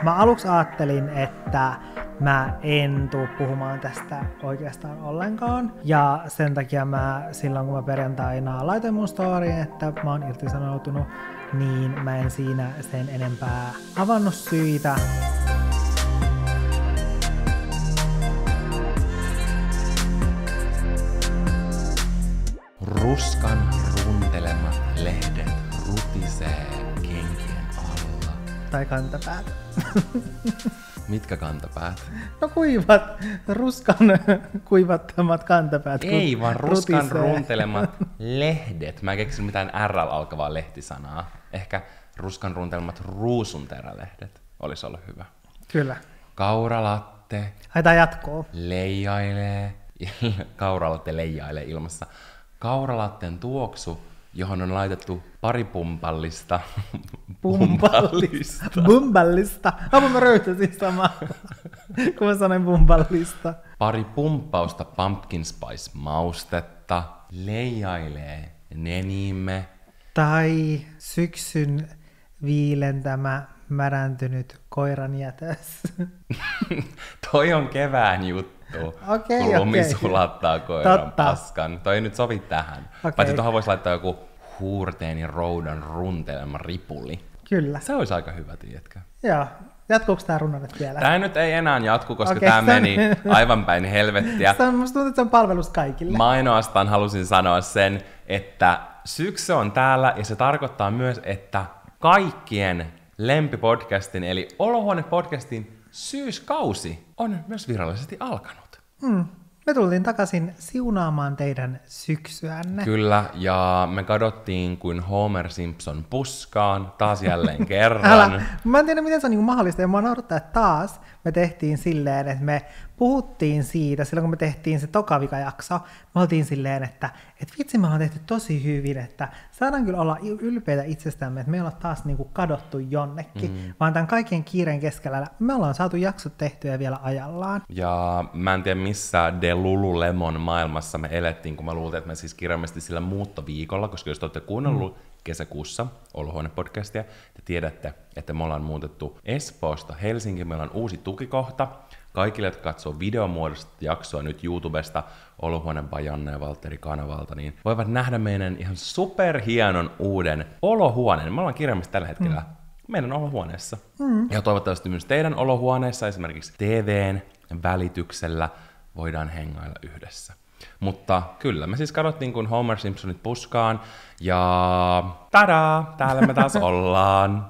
Mä aluksi ajattelin, että mä en tuu puhumaan tästä oikeastaan ollenkaan. Ja sen takia mä silloin, kun mä perjantaina laitoin mun storyin, että mä oon irtisanoutunut, niin mä en siinä sen enempää avannut syitä. Ruskan runtelemat lehdet rutisee kenkien alla. Tai kantapäät. Mitkä kantapäät? No ruskan kuivattamat kantapäät. Ei, vaan ruskan runtelemat lehdet. Mä en keksinyt mitään R-alkavaa lehtisanaa. Ehkä ruskan runtelemat ruusunterälehdet olisi ollut hyvä. Kyllä. Kauralatte. Haetaan jatkoa. Leijailee. Kauralatte leijailee ilmassa. Kauralatteen tuoksu, johon on laitettu pari pumpallista. Pumpallista. Apua mä röyhtäsin samalla, kun mä sanoin pumpallista. Pari pumppausta pumpkin spice maustetta. Leijailee nenimme. Tai syksyn viilentämä märäntynyt koiran jätös. Toi on kevään juttu. Kun lumi sulattaa koiran paskan. Toi ei nyt sovi tähän. Paitsi tuohon voisi laittaa joku huurteeni roudan runtelema ripuli. Kyllä. Se olisi aika hyvä, tiedätkö? Joo. Jatkuuko tää runno nyt vielä? Tää nyt ei enää jatku, koska tää meni aivan päin helvettiä. Musta tuntuu, että se on palvelus kaikille. Mä ainoastaan halusin sanoa sen, että syksy on täällä ja se tarkoittaa myös, että kaikkien lempipodcastin eli Olohuone-podcastin syyskausi on myös virallisesti alkanut. Me tultiin takaisin siunaamaan teidän syksyänne. Kyllä, ja me kadottiin kuin Homer Simpson puskaan taas jälleen kerran. Mä en tiedä, miten se on niin mahdollista, ja mua naurattaa, että taas me tehtiin silleen, että me puhuttiin siitä, silloin kun me tehtiin se tokavika-jakso, me oltiin silleen, että vitsi, me ollaan tehty tosi hyvin, että saadaan kyllä olla ylpeitä itsestämme, että me ei olla taas niin kuin kadottu jonnekin, vaan tämän kaiken kiireen keskellä me ollaan saatu jaksot tehtyä vielä ajallaan. Ja mä en tiedä, missä The Lululemon maailmassa me elettiin, kun mä luultiin, että me siis kirjallisesti sillä muuttoviikolla, koska jos te olette kuunnellut kesäkuussa Olohuone-podcastia, te tiedätte, että me ollaan muutettu Espoosta Helsinkiin, meillä on uusi tukikohta. Kaikille, jotka katsoo videomuodosta jaksoa nyt YouTubesta Olohuoneen by Janne ja Valtteri kanavalta, niin voivat nähdä meidän ihan superhienon uuden olohuoneen. Me ollaan kirjaimisesti tällä hetkellä meidän olohuoneessa. Ja toivottavasti myös teidän olohuoneessa, esimerkiksi TVn välityksellä, voidaan hengailla yhdessä. Mutta kyllä, me siis kadottiin kuin Homer Simpsonit puskaan, ja tadaa, täällä me taas ollaan.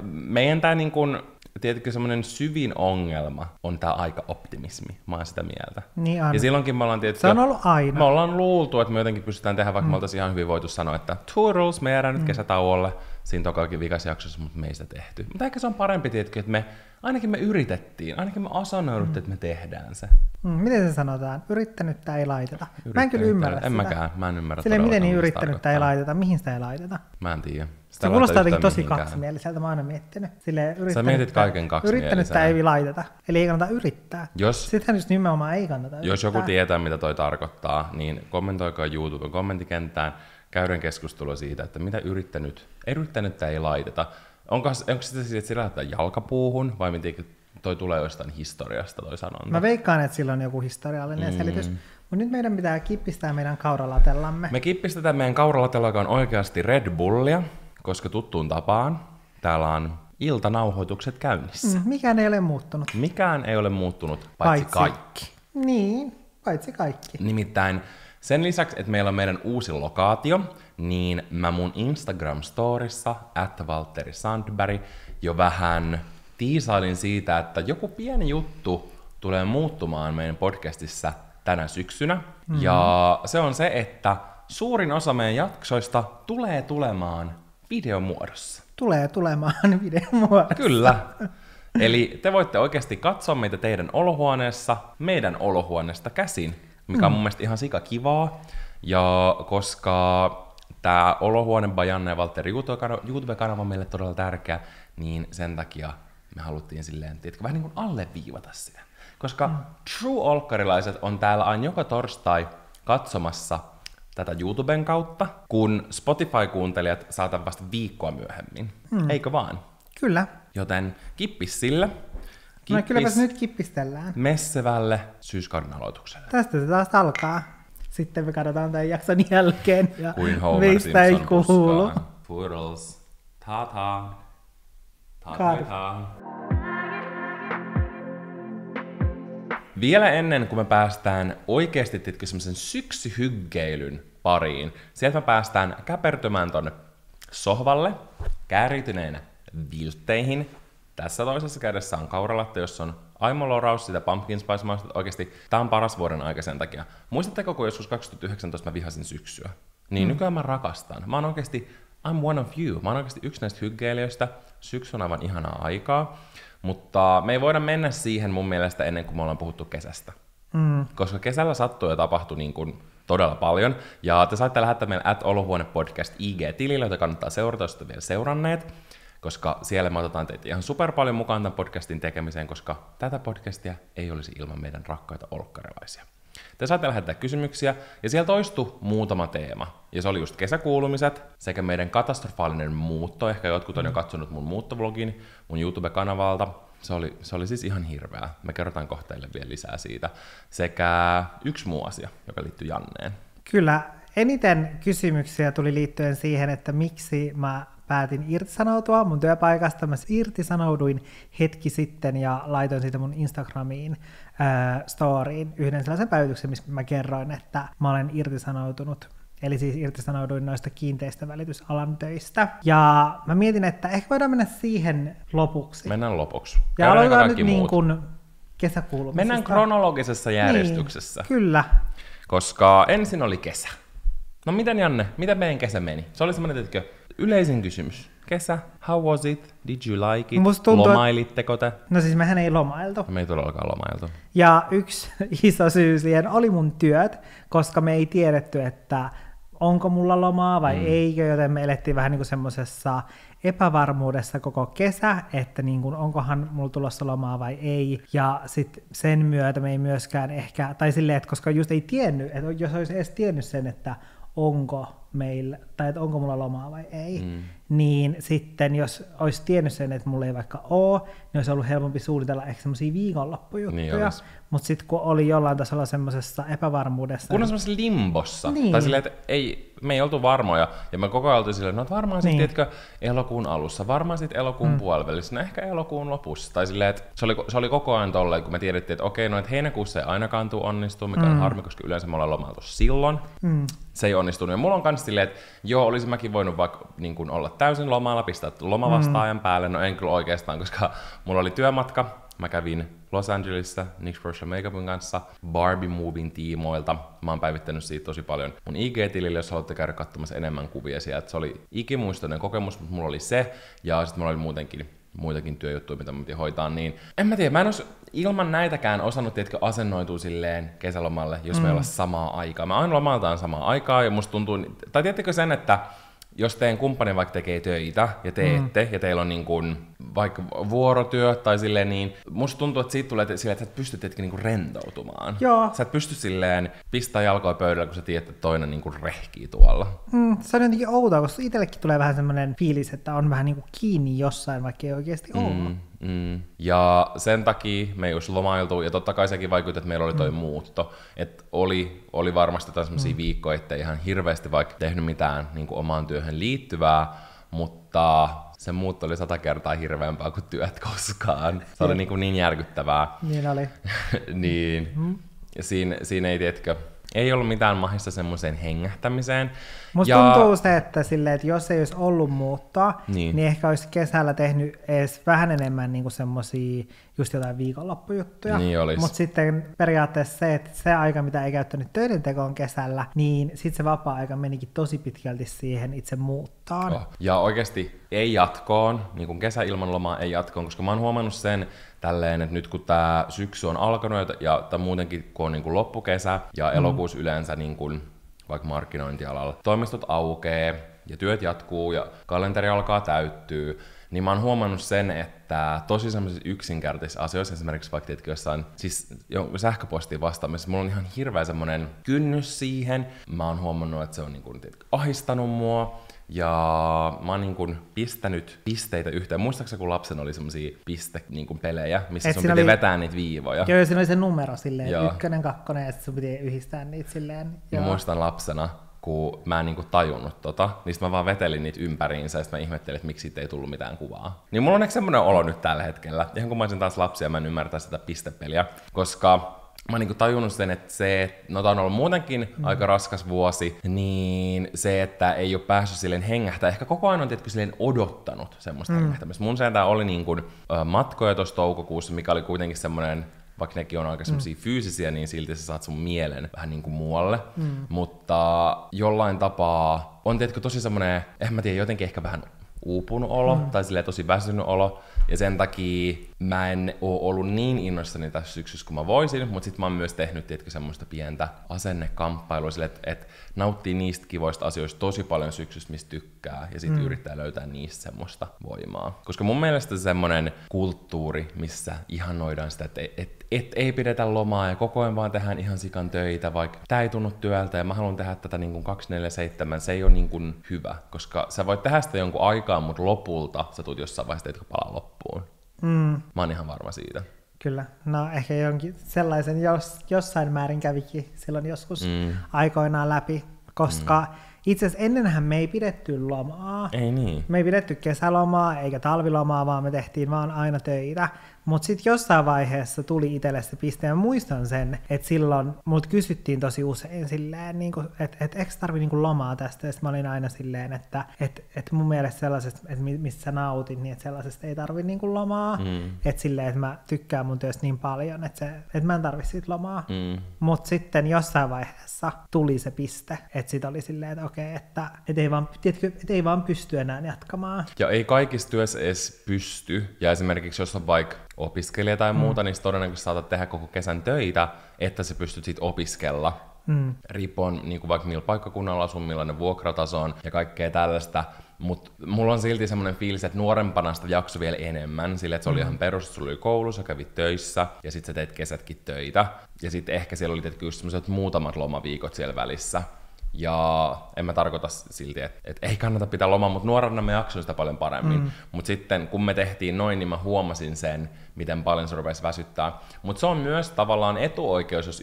Meidän tää niin kuin, tietenkin semmoinen syvin ongelma on tää aika-optimismi, mä oon sitä mieltä. Niin on. Ja silloinkin me ollaan tietysti, se on ollut aina. Me ollaan luultu, että me jotenkin pystytään tehdä, vaikka me oltaisiin ihan hyvin voitu sanoa, että toodles, me jäädään nyt kesätauolle siinä tokakin vikasjaksossa, mutta me ei sitä tehty. Mutta ehkä se on parempi, tietenkin, että ainakin me yritettiin, ainakin me asannouduttiin, että me tehdään se. Miten se sanotaan? Yrittänyttä ei laiteta. Mä en kyllä ymmärrä sitä. En mäkään, mä en ymmärrä. Silleen, miten niin yrittänyttä ei laiteta? Mihin sitä ei laiteta? Mä en tiedä. Se kuulostaa jotenkin tosi kaksimieliseltä, mä oon aina miettinyt. Silleen, sä mietit kaiken kaksimielisenä. Yrittänyttä ei laiteta, eli ei kannata yrittää. Sittenhän just nimenomaan ei kannata yrittää. Jos joku tietää, mitä toi tarkoittaa, niin kommentoikaa YouTuben kommenttikenttään, käydään keskustelua siitä, että mitä yrittänyttä ei laiteta. Onko sitä siis, että sillä laittaa jalkapuuhun, vai miten toi tulee jostain historiasta toi sanonta? Mä veikkaan, että sillä on joku historiallinen selitys. Mutta nyt meidän pitää kippistää meidän kauralatellamme. Me kippistetään meidän kauralatella, joka on oikeasti Red Bullia, koska tuttuun tapaan täällä on iltanauhoitukset käynnissä. Mikään ei ole muuttunut. Mikään ei ole muuttunut, paitsi kaikki. Niin, paitsi kaikki. Nimittäin sen lisäksi, että meillä on meidän uusi lokaatio, niin mä mun Instagram-storissa, @valtterisandberg, jo vähän tiisailin siitä, että joku pieni juttu tulee muuttumaan meidän podcastissa tänä syksynä. Ja se on se, että suurin osa meidän jaksoista tulee tulemaan videomuodossa. Tulee tulemaan videomuodossa. Kyllä. Eli te voitte oikeasti katsoa meitä teidän olohuoneessa, meidän olohuoneesta käsin, mikä on mun mielestä ihan sika kivaa. Ja koska tää Olohuone by Janne ja Valtteri YouTube-kanava on meille todella tärkeä, niin sen takia me haluttiin silleen, tiedätkö, vähän niin kuin alleviivata sitä. Koska true-olkkarilaiset on täällä aina joka torstai katsomassa tätä YouTuben kautta, kun Spotify-kuuntelijat saatan vasta viikkoa myöhemmin. Eikö vaan? Kyllä. Joten kippis sille. No kylläpäs nyt kippistellään. Messevälle syyskauden aloitukselle. Tästä se taas alkaa. Sitten me katsotaan tämän jakson jälkeen. Ja kuin Homer mistä ei Simpson kuulu. puskaan. Poodles. Ta-ta. Ta-ta. Vielä ennen kuin me päästään oikeasti semmoisen syksyhyggeilyn pariin, sieltä me päästään käpertymään tonne sohvalle, kääriytyneenä viltteihin. Tässä toisessa kädessä on kauralatte, jossa on aimoloraus, sitä pumpkin spice maustetta. Oikeesti, tää on paras vuoden aika sen takia. Muistatteko, kun joskus 2019 mä vihasin syksyä? Niin nykyään mä rakastan. Mä oon oikeesti, I'm one of you. Mä oon oikeesti yksi näistä hyggeilijöistä. Syksy on aivan ihanaa aikaa. Mutta me ei voida mennä siihen mun mielestä ennen kuin me ollaan puhuttu kesästä. Koska kesällä sattuu ja tapahtui niin kuin todella paljon. Ja te saatte lähettää meille @olohuone-podcast IG-tilille, jota kannattaa seurata, jos te vielä seuranneet. Koska siellä me otetaan teitä ihan super paljon mukaan tämän podcastin tekemiseen, koska tätä podcastia ei olisi ilman meidän rakkaita olkkarilaisia. Te saatte lähettää kysymyksiä, ja siellä toistui muutama teema. Ja se oli just kesäkuulumiset sekä meidän katastrofaalinen muutto. Ehkä jotkut on jo katsonut mun muuttovlogin mun YouTube-kanavalta. Se oli siis ihan hirveää. Me kerrotaan kohteille vielä lisää siitä. Sekä yksi muu asia, joka liittyy Janneen. Kyllä, eniten kysymyksiä tuli liittyen siihen, että miksi mä päätin irtisanoutua mun työpaikasta. Mä irtisanouduin hetki sitten ja laitoin siitä mun Instagramiin storyin yhden sellaisen päivityksen, missä mä kerroin, että mä olen irtisanoutunut. Eli siis irtisanouduin noista kiinteistövälitysalan töistä. Ja mä mietin, että ehkä voidaan mennä siihen lopuksi. Mennään lopuksi. Ja aloitetaan nyt niin kuin kesäkuulumisesta. Mennään kronologisessa järjestyksessä. Niin, kyllä. Koska ensin oli kesä. No miten Janne, miten meidän kesä meni? Se oli semmoinen, että yleisin kysymys. Kesä, how was it? Did you like it? Lomailitteko te? No siis mehän ei lomailtu. Me ei todellakaan lomailtu. Ja yksi iso syy siihen oli mun työt, koska me ei tiedetty, että onko mulla lomaa vai eikö, joten me elettiin vähän niin kuin semmoisessa epävarmuudessa koko kesä, että niin kuin, onkohan mulla tulossa lomaa vai ei. Ja sitten sen myötä me ei myöskään ehkä, tai silleen, että koska just ei tiennyt, että jos olisi edes tiennyt sen, että onko meillä, tai että onko mulla lomaa vai ei, niin sitten jos olisi tiennyt sen, että mulla ei vaikka ole, niin olisi ollut helpompi suunnitella ehkä semmoisia viikonloppujuttuja, niin mutta sitten kun oli jollain tasolla semmoisessa epävarmuudessa. Kun on semmoisessa limbossa, niin. Tai silleen, että me ei oltu varmoja, ja me koko ajan oltiin silleen, no varmaan sitten, tiedätkö, elokuun alussa, varmaan sitten elokuun puolivälissä, no ehkä elokuun lopussa, tai silleen, että se oli koko ajan tolleen, kun me tiedettiin, että okei, no että heinäkuussa ei ainakaan tule onnistua, mikä on harmi, koska yleensä me ollaan lomailtu silloin. Se ei onnistunut. Ja mulla on kans silleen, että joo, olisin mäkin voinut vaikka niin kun olla täysin lomalla, pistää lomavastaajan päälle. No en kyllä oikeastaan, koska mulla oli työmatka. Mä kävin Los Angelesissa NYX Professional Makeupin kanssa Barbie Movin tiimoilta. Mä oon päivittänyt siitä tosi paljon mun IG-tilille, jos haluatte käydä katsomassa enemmän kuvia sieltä. Se oli ikimuistoinen kokemus, mutta mulla oli se. Ja sitten mulla oli muitakin työjuttuja, mitä mä piti hoitaa, niin en mä tiedä, mä en olisi ilman näitäkään osannut, tiedätkö, asennoitua silleen kesälomalle, jos me ei olla samaa aikaa. Mä aina lomaltaan samaa aikaa, ja musta tuntuu, tai tiedättekö sen, että jos teidän kumppani vaikka tekee töitä, ja teette, ja teillä on niin kuin vaikka vuorotyö, tai silleen niin, musta tuntuu, että siitä tulee silleen, että sä et pysty niin kuin rentoutumaan. Joo. Sä et pysty silleen pistää jalkoja pöydällä, kun sä tiedät, että toinen niin kuin rehkii tuolla. Se on jotenkin outoa, koska itsellekin tulee vähän semmoinen fiilis, että on vähän niin kuin kiinni jossain, vaikka ei oikeasti ole. Ja sen takia me ei olisi lomailtu, ja totta kai sekin vaikutti, että meillä oli toi muutto. Että oli varmasti jotain sellaisia viikkoja, ettei ihan hirveästi vaikka tehnyt mitään niin kuin omaan työhön liittyvää, mutta se muutto oli 100 kertaa hirveämpää kuin työt koskaan. Se oli niin järkyttävää. Niin oli. Niin. Ja siinä ei, tiedätkö, ei ollut mitään mahdollista semmoiseen hengähtämiseen. Musta tuntuu se, että jos ei olisi ollut muuttoa, niin ehkä olisi kesällä tehnyt edes vähän enemmän niinku semmosia just jotain viikonloppujuttuja. Niin olisi. Mutta sitten periaatteessa se, että se aika, mitä ei käyttänyt töiden tekoon kesällä, niin sitten se vapaa-aika menikin tosi pitkälti siihen itse muuttaan. Ja oikeasti ei jatkoon, niin kuin kesä ilman lomaa ei jatkoon, koska mä oon huomannut sen tälleen, että nyt kun tää syksy on alkanut tai muutenkin kun on niin kuin loppukesä ja elokuussa yleensä niin kuin vaikka markkinointialalla toimistot aukee ja työt jatkuu ja kalenteri alkaa täyttyä, niin mä oon huomannut sen, että tosi semmoisissa yksinkertaisissa asioissa, esimerkiksi vaikka tietenkin jossain, siis sähköpostiin vastaamisessa, mulla on ihan hirveä semmoinen kynnys siihen. Mä oon huomannut, että se on niin kuin, ahistanut mua. Ja mä oon niin kuin pistänyt pisteitä yhteen. Muistaakseni kun lapsena oli semmosia pelejä, missä sun piti vetää niitä viivoja? Joo, siinä oli se numero silleen, 1, 2, ja sit sun piti yhdistää niitä silleen. Mä muistan lapsena, kun mä en niinku tajunnut niin mä vaan vetelin niitä ympäriinsä, ja sit mä ihmettelin, että miksi siitä ei tullut mitään kuvaa. Niin mulla on ehkä semmoinen olo nyt tällä hetkellä, ihan kun mä olisin taas lapsia, mä en ymmärtää sitä pistepeliä, koska mä oon niinku tajunnut sen, että tää on ollut muutenkin aika raskas vuosi, niin se, että ei ole päässyt silleen hengähtää, ehkä koko ajan on tietysti silleen odottanut semmoista hengähtämistä. Mun sentään oli niinku matkoja tuossa toukokuussa, mikä oli kuitenkin semmoinen, vaikka nekin on aika semmosia fyysisiä, niin silti sä saat sun mielen vähän niinku muualle. Mutta jollain tapaa on tietysti tosi semmoinen, jotenkin ehkä vähän uupunut olo, tai silleen tosi väsynyt olo, ja sen takia mä en oo ollut niin innoissani tässä syksyssä kuin mä voisin, mutta sit mä oon myös tehnyt semmoista pientä asennekamppailua sille, että nauttii niistä kivoista asioista tosi paljon syksystä, mistä tykkää, ja sit yrittää löytää niistä semmoista voimaa. Koska mun mielestä se semmonen kulttuuri, missä ihannoidaan sitä, että ei pidetä lomaa ja koko ajan vaan tehdään ihan sikan töitä, vaikka tää ei tunnu työltä ja mä haluan tehdä tätä niin kuin 24/7, se ei ole niin kuin hyvä, koska sä voit tehdä sitä jonkun aikaa, mutta lopulta sä tulet jossain vaiheessa, että palaa loppuun. Mä oon ihan varma siitä. Kyllä, no ehkä jonkin sellaisen jossain määrin kävikin silloin joskus aikoinaan läpi, koska itse asiassa ennenhän me ei pidetty lomaa. Ei niin. Me ei pidetty kesälomaa eikä talvilomaa, vaan me tehtiin vaan aina töitä. Mutta sitten jossain vaiheessa tuli itselle se piste, ja muistan sen, että silloin multa kysyttiin tosi usein silleen, niin että eikö tarvi niin lomaa tästä, ja mä olin aina silleen, että mun mielestä sellaisesta, että missä nautin, niin että sellaisesta ei tarvi niin lomaa, että silleen, että mä tykkään mun työstä niin paljon, että mä en tarvi siitä lomaa. Mutta sitten jossain vaiheessa tuli se piste, että sit oli silleen, että okei, että ei vaan pysty enää jatkamaan. Ja ei kaikissa työssä edes pysty, ja esimerkiksi jos on vaikka opiskelija tai muuta, niin todennäköisesti saatat tehdä koko kesän töitä, että sä pystyt sit opiskella. Riippuen niin vaikka millä paikkakunnalla asun, millainen vuokrataso on ja kaikkea tällaista. Mutta mulla on silti semmoinen fiilis, että nuorempana sitä jaksoi vielä enemmän, sillä että se oli ihan perus, että sulla oli koulu, sä kävit töissä ja sit sä teit kesätkin töitä. Ja sitten ehkä siellä oli just semmoiset muutamat lomaviikot siellä välissä. Ja en mä tarkoita silti, että ei kannata pitää lomaa, mutta nuorena mä jaksoin sitä paljon paremmin. Mutta sitten kun me tehtiin noin, niin mä huomasin sen, miten paljon se rupesi väsyttää. Mutta se on myös tavallaan etuoikeus,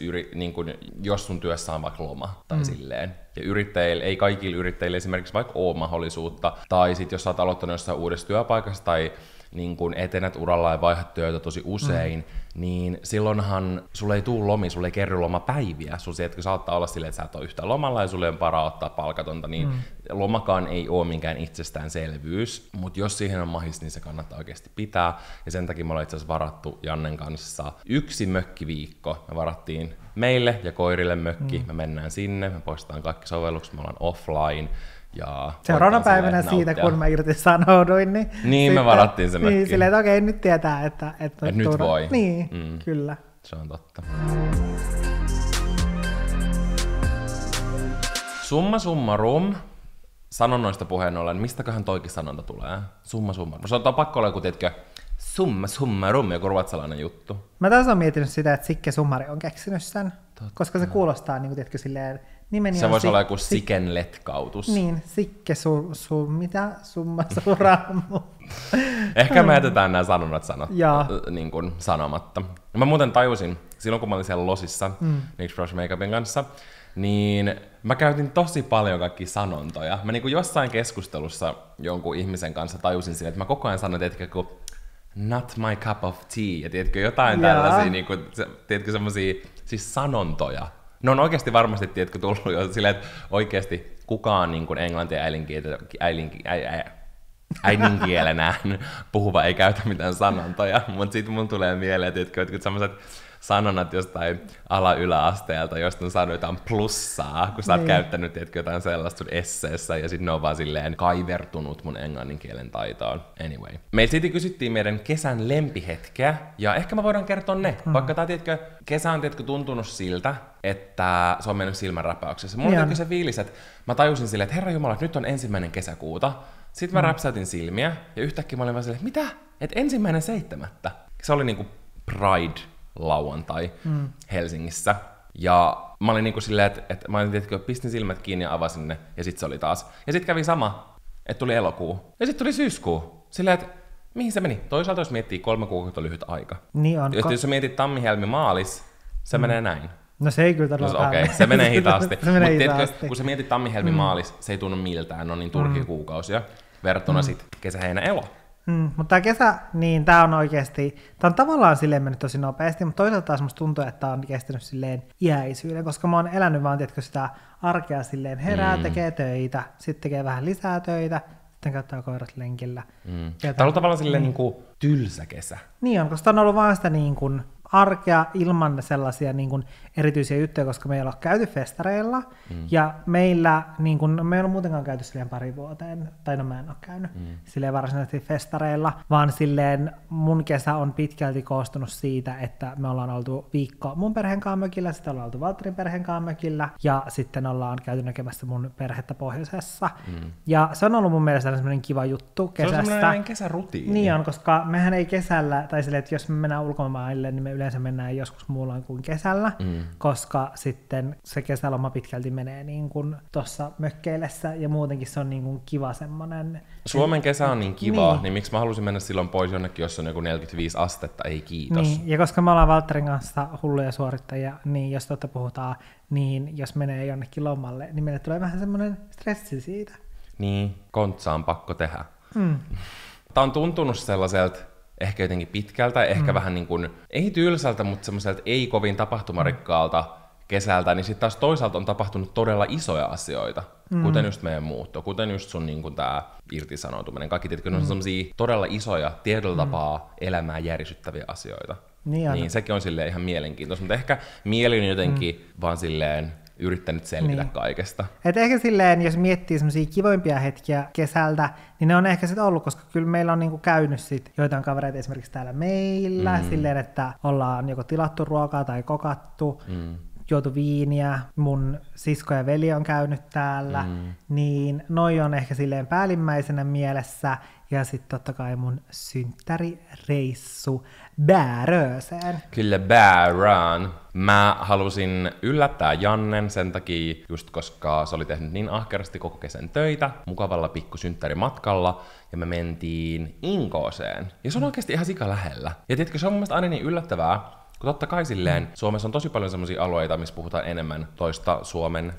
jos sun työssä on vaikka loma tai silleen. Ja yrittäjille, ei kaikille yrittäjille esimerkiksi vaikka ole mahdollisuutta. Tai sitten jos sä oot aloittanut jossain uudessa työpaikassa tai niin kun etenet uralla ja vaihdat työtä tosi usein, niin silloinhan sulle ei tule lomia, sulle ei kerry lomapäiviä. Kun saattaa olla silleen, että sä et ole yhtään lomalla ja sulle on varaa ottaa palkatonta, niin lomakaan ei ole minkään itsestäänselvyys. Mutta jos siihen on mahis, niin se kannattaa oikeasti pitää. Ja sen takia me ollaan itse asiassa varattu Jannen kanssa 1 mökkiviikko. Me varattiin meille ja koirille mökki. Me mennään sinne, me poistetaan kaikki sovellukset, me ollaan offline. Ja seuraavana päivänä siitä, kun mä irtisanouduin, niin sitten, me varattiin se mökki. Niin, silleen, että okei, nyt tietää, että nyt voi. Niin, kyllä. Se on totta. Summa summarum. Sanonnoista puheen ollen, mistäköhän toikin sanonta tulee? Summa summarum. Se on pakko olla joku, tiedätkö, summa summarum, joku ruotsalainen juttu. Mä taas oon miettinyt sitä, että Sikke Summari on keksinyt sen, koska se kuulostaa niin kuin, tiedätkö, silleen, nimeni se voisi olla joku Siken letkautus. Niin, Sikke mitä? Summa suramu. Ehkä me jätetään nämä sanonnat niin kuin sanomatta. Mä muuten tajusin, silloin kun mä olin siellä losissa NYX Brush Makeupin kanssa, niin mä käytin tosi paljon kaikkia sanontoja. Mä niin kuin jossain keskustelussa jonkun ihmisen kanssa tajusin sinne, että mä koko ajan sanoin, että kun not my cup of tea, ja tiedätkö, jotain tällaisia, niin kuin, tiedätkö, semmosia siis sanontoja. Ne on oikeasti varmasti, tiedätkö, tullut jo silleen, että oikeasti kukaan niin kuin englantia äidinkielenään puhuva ei käytä mitään sanontoja, mutta sitten mun tulee mieleen, tiedätkö, että sellaiset sanonnat jostain ala-yläasteelta, josta on saanut jotain plussaa, kun sä oot käyttänyt, tiedätkö, jotain sellaista sun esseessä, ja sitten ne on vaan silleen kaivertunut mun englannin kielen taitoon. Anyway. Meiltä siitä kysyttiin meidän kesän lempihetkeä, ja ehkä me voidaan kertoa ne, vaikka tää, tiedätkö, kesä on, tiedätkö, tuntunut siltä, että se on mennyt silmänräpäyksessä. Mulla on se fiilis, että mä tajusin silleen, että herra jumala, nyt on 1. kesäkuuta, Sitten mä räpsäytin silmiä, ja yhtäkkiä mä olin vaan silleen, mitä? Että 1.7. Se oli niinku Pride-lauantai Helsingissä. Ja mä olin niinku silleen, että mä olin tietenkin, pistin silmät kiinni ja avasin ne, ja sit se oli taas. Ja sit kävi sama, että tuli elokuu. Ja sit tuli syyskuu. Silleen, että mihin se meni? Toisaalta jos miettii 3 kuukautta lyhyt aika. Niin on. Jos sä mietit tammi, helmi, maalis, se menee näin. No se ei kyllä todellakaan. Okei, se menee hitaasti. Se menee Mutta hitaasti. kun sä mietit tammi, helmi, maalis, se ei tunnu miltään, ne on niin turhia kuukausia. Verrattuna sit kesä, heinä, elo. Mutta tämä kesä, niin tämä on oikeasti, tämä on tavallaan silleen mennyt tosi nopeasti, mutta toisaalta taas musta tuntuu, että tämä on kestänyt silleen iäisyyden, koska mä oon elänyt vaan, tiedätkö, sitä arkea silleen herää, tekee töitä, sitten tekee vähän lisää töitä, sitten käyttää koirat lenkillä. Tämä on ollut tavallaan silleen niin kuin tylsä kesä. Niin on, koska tämä on ollut vaan sitä niin kuin arkea ilman sellaisia niin kuin erityisiä juttuja, koska me ei olla käyty festareilla, ja meillä, niin kuin, me ei ole muutenkaan käyty silleen pari vuoteen, tai no mä en ole käynyt silleen varsinaisesti festareilla, vaan silleen mun kesä on pitkälti koostunut siitä, että me ollaan oltu viikko mun perheen kanssa mökillä, sitten ollaan oltu Valtterin perheen kanssa mökillä, ja sitten ollaan käyty näkemässä mun perhettä pohjoisessa. Ja se on ollut mun mielestä semmoinen kiva juttu kesästä. Se on semmoinen kesärutiini. Niin on, koska mehän ei kesällä, tai silleen, että jos me mennään ulkomaille, niin me yleensä mennään joskus muulloin kuin kesällä, koska sitten se kesäloma pitkälti menee niin kuin tuossa mökkeillessä, ja muutenkin se on niin kuin kiva semmoinen. Suomen kesä on niin kiva, niin miksi mä halusin mennä silloin pois jonnekin, jos on joku 45 astetta, ei kiitos. Niin, ja koska me ollaan Valtterin kanssa hulluja suorittajia, niin jos totta puhutaan, niin jos menee jonnekin lomalle, niin meille tulee vähän semmoinen stressi siitä. Niin, kontsa on pakko tehdä. Tää on tuntunut sellaiselta ehkä jotenkin pitkältä, ehkä vähän niin kuin, ei tylsältä, mutta semmoiselta ei kovin tapahtumarikkaalta kesältä, niin sitten taas toisaalta on tapahtunut todella isoja asioita, kuten just meidän muutto, kuten just sun niin kuin tää irtisanoutuminen. Kaikki tietenkin on semmosia todella isoja, tietyllä tapaa elämää järisyttäviä asioita. Niin sekin on silleen ihan mielenkiintoista, mutta ehkä mieli on jotenkin vaan silleen yrittänyt selvitä kaikesta. Et ehkä silleen, jos miettii semmosia kivoimpia hetkiä kesältä, niin ne on ehkä sitten ollut, koska kyllä meillä on niinku käynyt sit joitain kavereita esimerkiksi täällä meillä, silleen, että ollaan joko tilattu ruokaa tai kokattu, juotu viiniä, mun sisko ja veli on käynyt täällä, niin noi on ehkä silleen päällimmäisenä mielessä, ja sitten totta kai mun synttärireissu Bäröseen. Kyllä Bärään. Mä halusin yllättää Jannen sen takia, just koska se oli tehnyt niin ahkerasti koko kesän töitä, mukavalla pikkusynttärimatkalla, ja me mentiin Inkooseen. Ja se on oikeasti ihan sika lähellä. Ja tiedätkö, se on mun mielestä aina niin yllättävää, kun totta kai silleen Suomessa on tosi paljon sellaisia alueita, missä puhutaan enemmän toista Suomen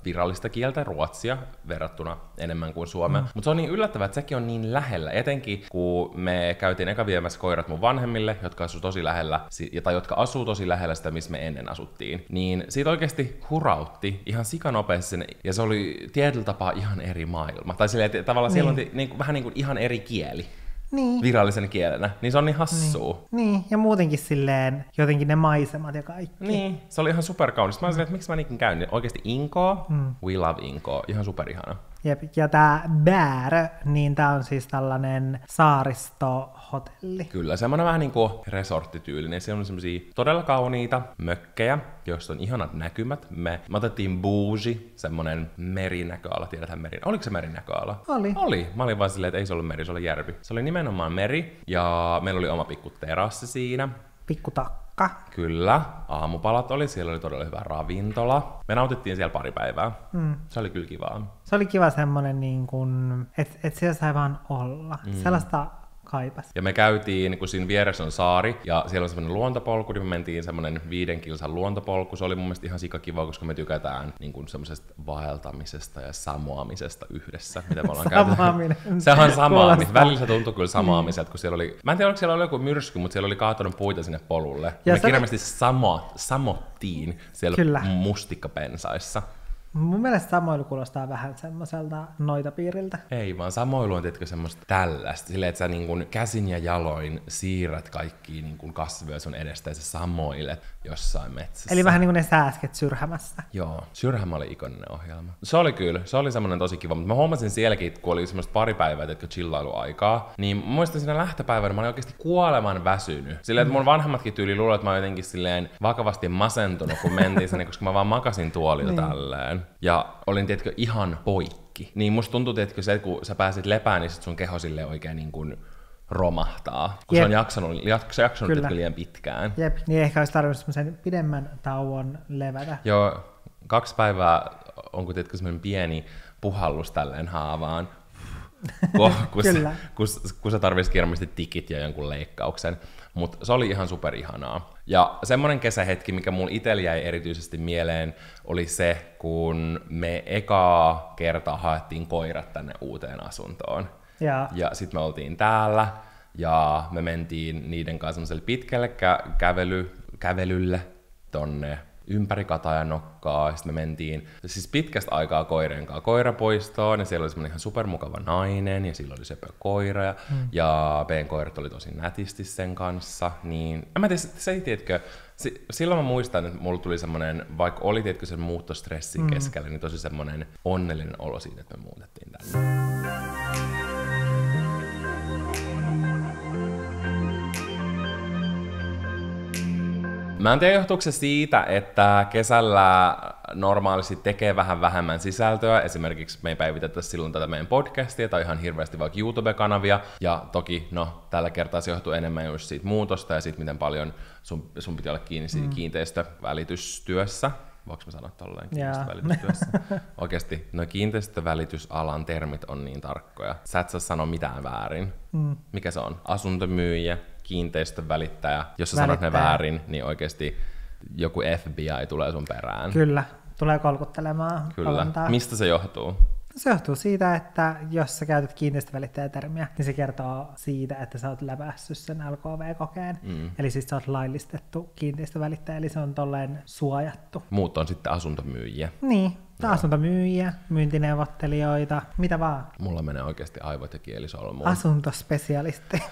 virallista kieltä, ruotsia, verrattuna enemmän kuin suomea. Mutta se on niin yllättävää, että sekin on niin lähellä. Etenkin kun me käytiin eka viemässä koirat mun vanhemmille, jotka asuu tosi lähellä, tai jotka asuu tosi lähellä sitä, missä me ennen asuttiin. Niin siitä oikeasti hurautti ihan sikanopeasti sinne, ja se oli tietyllä tapaa ihan eri maailma. Tai silleen, että tavallaan siellä on vähän niin kuin ihan eri kieli. Niin. Virallisen kielenä, niin se on niin hassua. Niin, ja muutenkin silleen jotenkin ne maisemat ja kaikki. Niin, se oli ihan superkaunista. Mä olisin, että miksi mä niinkin käyn. Oikeesti Inkoo, we love Inkoo, ihan superihana. Jep, ja tää Bärö, niin tää on siis tällainen saaristohotelli. Kyllä, semmoinen vähän niin kuin resorttityylinen. Siellä on semmosia todella kauniita mökkejä, joista on ihanat näkymät. Me otettiin bougie, semmonen merinäköala, tiedäthän meri. Oliko se merinäköala? Oli. Mä olin vaan silleen, että ei se ollut meri, se oli järvi. Se oli nimenomaan meri, ja meillä oli oma pikku terassi siinä. Pikku takka. Kyllä, aamupalat oli, siellä oli todella hyvä ravintola. Me nautittiin siellä pari päivää. Se oli kyllä kivaa. Se oli kiva semmonen, niin kun, että siellä sai vaan olla. Sellaista kaipas. Ja me käytiin, kun siinä vieressä on saari, ja siellä on semmoinen luontopolku, niin me mentiin semmoinen 5 kilsan luontopolku. Se oli mun mielestä ihan sikakiva, koska me tykätään niin kuin semmoisesta vaeltamisesta ja samoamisesta yhdessä, mitä me ollaan Samaaminen. Sehän on samaamista. Välillä se tuntui kyllä samaamiselta, kun siellä oli, mä en tiedä, oliko siellä oli joku myrsky, mutta siellä oli kaatunut puita sinne polulle. Ja me kirjallisesti samottiin siellä kyllä mustikkapensaissa. Mun mielestä samoilu kuulostaa vähän semmoiselta noitapiiriltä. Ei vaan samoilu on tietenkin semmoista tällaista. Silleen, että sä niin kuin käsin ja jaloin siirrät kaikkia niin kuin kasveja sun edestä ja sä samoilet jossain metsässä. Eli vähän niin kuin ne sääsket Syrhämässä. Joo, Syrhämä oli ikoninen ohjelma. Se oli kyllä, se oli semmoinen tosi kiva, mutta mä huomasin sielläkin, kun oli semmoista pari päivää, että chillailuaikaa, niin muistan siinä lähtöpäivänä mä olin oikeasti kuoleman väsynyt. Silleen, että mun vanhemmatkin tyyli luulee, että mä olin jotenkin silleen vakavasti masentunut, kun mentiin sinne, koska mä vaan makasin tuolilla tälleen. Ja olin, tiedätkö, ihan poikki. kaikki. Niin musta tuntuu, että se, kun sä pääsit lepään, niin sit sun keho silleen oikein niin kuin romahtaa. Kun se on jaksanut liian pitkään. Jep, niin ehkä olisi tarvinnut semmoisen pidemmän tauon levätä. Joo, 2 päivää on kuitenkin semmoinen pieni puhallus tälleen haavaan. kun sä tarvitsisi kirjallisesti tikit ja jonkun leikkauksen. Mutta se oli ihan superihanaa. Ja semmoinen kesähetki, mikä mulla itsellä jäi erityisesti mieleen, oli se, kun me ekaa kertaa haettiin koirat tänne uuteen asuntoon. Ja sitten me oltiin täällä, ja me mentiin niiden kanssa semmoiselle pitkälle kävelylle tonne ympäri Katajanokkaa, sitten me mentiin siis pitkästä aikaa koirien kanssa koirapoistoon, ja siellä oli semmoinen ihan supermukava nainen, ja sillä oli sepä koira, ja meidän koirat oli tosi nätisti sen kanssa, niin en mä tiedä, se ei tiedätkö, silloin mä muistan, että mulla tuli semmoinen, vaikka oli tiedätkö sen muuttostressin keskellä, niin tosi semmoinen onnellinen olo siitä, että me muutettiin tänne. Mä en tiedä, johtuuko se siitä, että kesällä normaalisti tekee vähän vähemmän sisältöä. Esimerkiksi me ei päivitetä silloin tätä meidän podcastia tai ihan hirveästi vaikka YouTube-kanavia. Ja toki, tällä kertaa se johtuu enemmän just siitä muutosta ja siitä, miten paljon sun piti olla kiinni siitä kiinteistövälitystyössä. Voinko mä sanoa tolleen kiinteistövälitystyössä? Oikeasti, kiinteistövälitysalan termit on niin tarkkoja. Sä et saa sanoa mitään väärin. Mikä se on? Asuntomyyjä, kiinteistön välittäjä. Jos sä sanot ne väärin, niin oikeasti joku FBI tulee sun perään. Kyllä, tulee kolkuttelemaan. Kyllä. Palantaa. Mistä se johtuu? Se johtuu siitä, että jos sä käytät kiinteistövälittäjätermiä, niin se kertoo siitä, että sä oot läpässyt sen LKV-kokeen. Eli siis sä oot laillistettu kiinteistövälittäjä, eli se on tolleen suojattu. Muut on sitten asuntomyyjiä. Niin. Asuntomyyjiä, myyntineuvottelijoita, mitä vaan. Mulla menee oikeasti aivot ja kielisolmuun. Asuntospesialisti.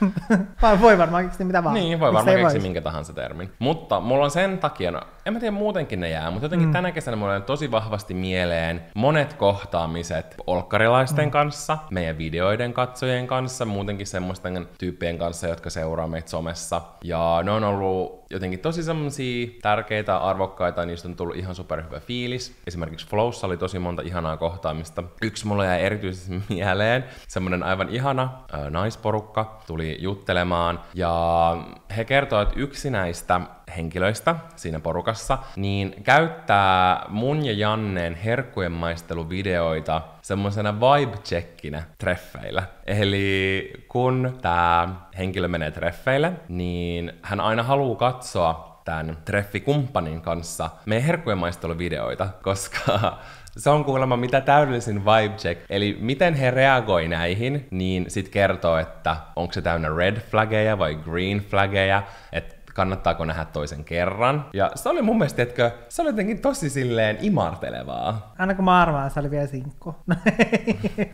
Voi varmaan keksiä mitä vaan. Niin, voi varmaan keksiä minkä tahansa termin. Mutta mulla on sen takia, en mä tiedä muutenkin ne jää, mutta jotenkin tänä kesänä mulla on tosi vahvasti mieleen monet kohtaamiset olkkarilaisten kanssa, meidän videoiden katsojien kanssa, muutenkin semmoisten tyyppien kanssa, jotka seuraa meitä somessa. Ja ne on ollut jotenkin tosi semmosia tärkeitä, arvokkaita, niistä on tullut ihan superhyvä fiilis. Esimerkiksi Flowssa oli tosi monta ihanaa kohtaamista. Yksi mulla jäi erityisesti mieleen. Semmonen aivan ihana naisporukka tuli juttelemaan. Ja he kertovat, että yksi näistä henkilöistä siinä porukassa niin käyttää mun ja Janneen herkkujen maisteluvideoita semmosena vibe-checkinä treffeillä. Eli kun tää henkilö menee treffeille, niin hän aina haluaa katsoa tämän treffikumppanin kanssa meidän herkkujen maisteluvideoita, koska se on kuulemma mitä täydellisin vibe check. Eli miten he reagoi näihin, niin sit kertoo, että onko se täynnä red flaggeja vai green flaggeja, että kannattaako nähdä toisen kerran. Ja se oli mun mielestä, että se oli jotenkin tosi silleen imartelevaa. Aina kun mä arvaan, se oli vielä sinkku.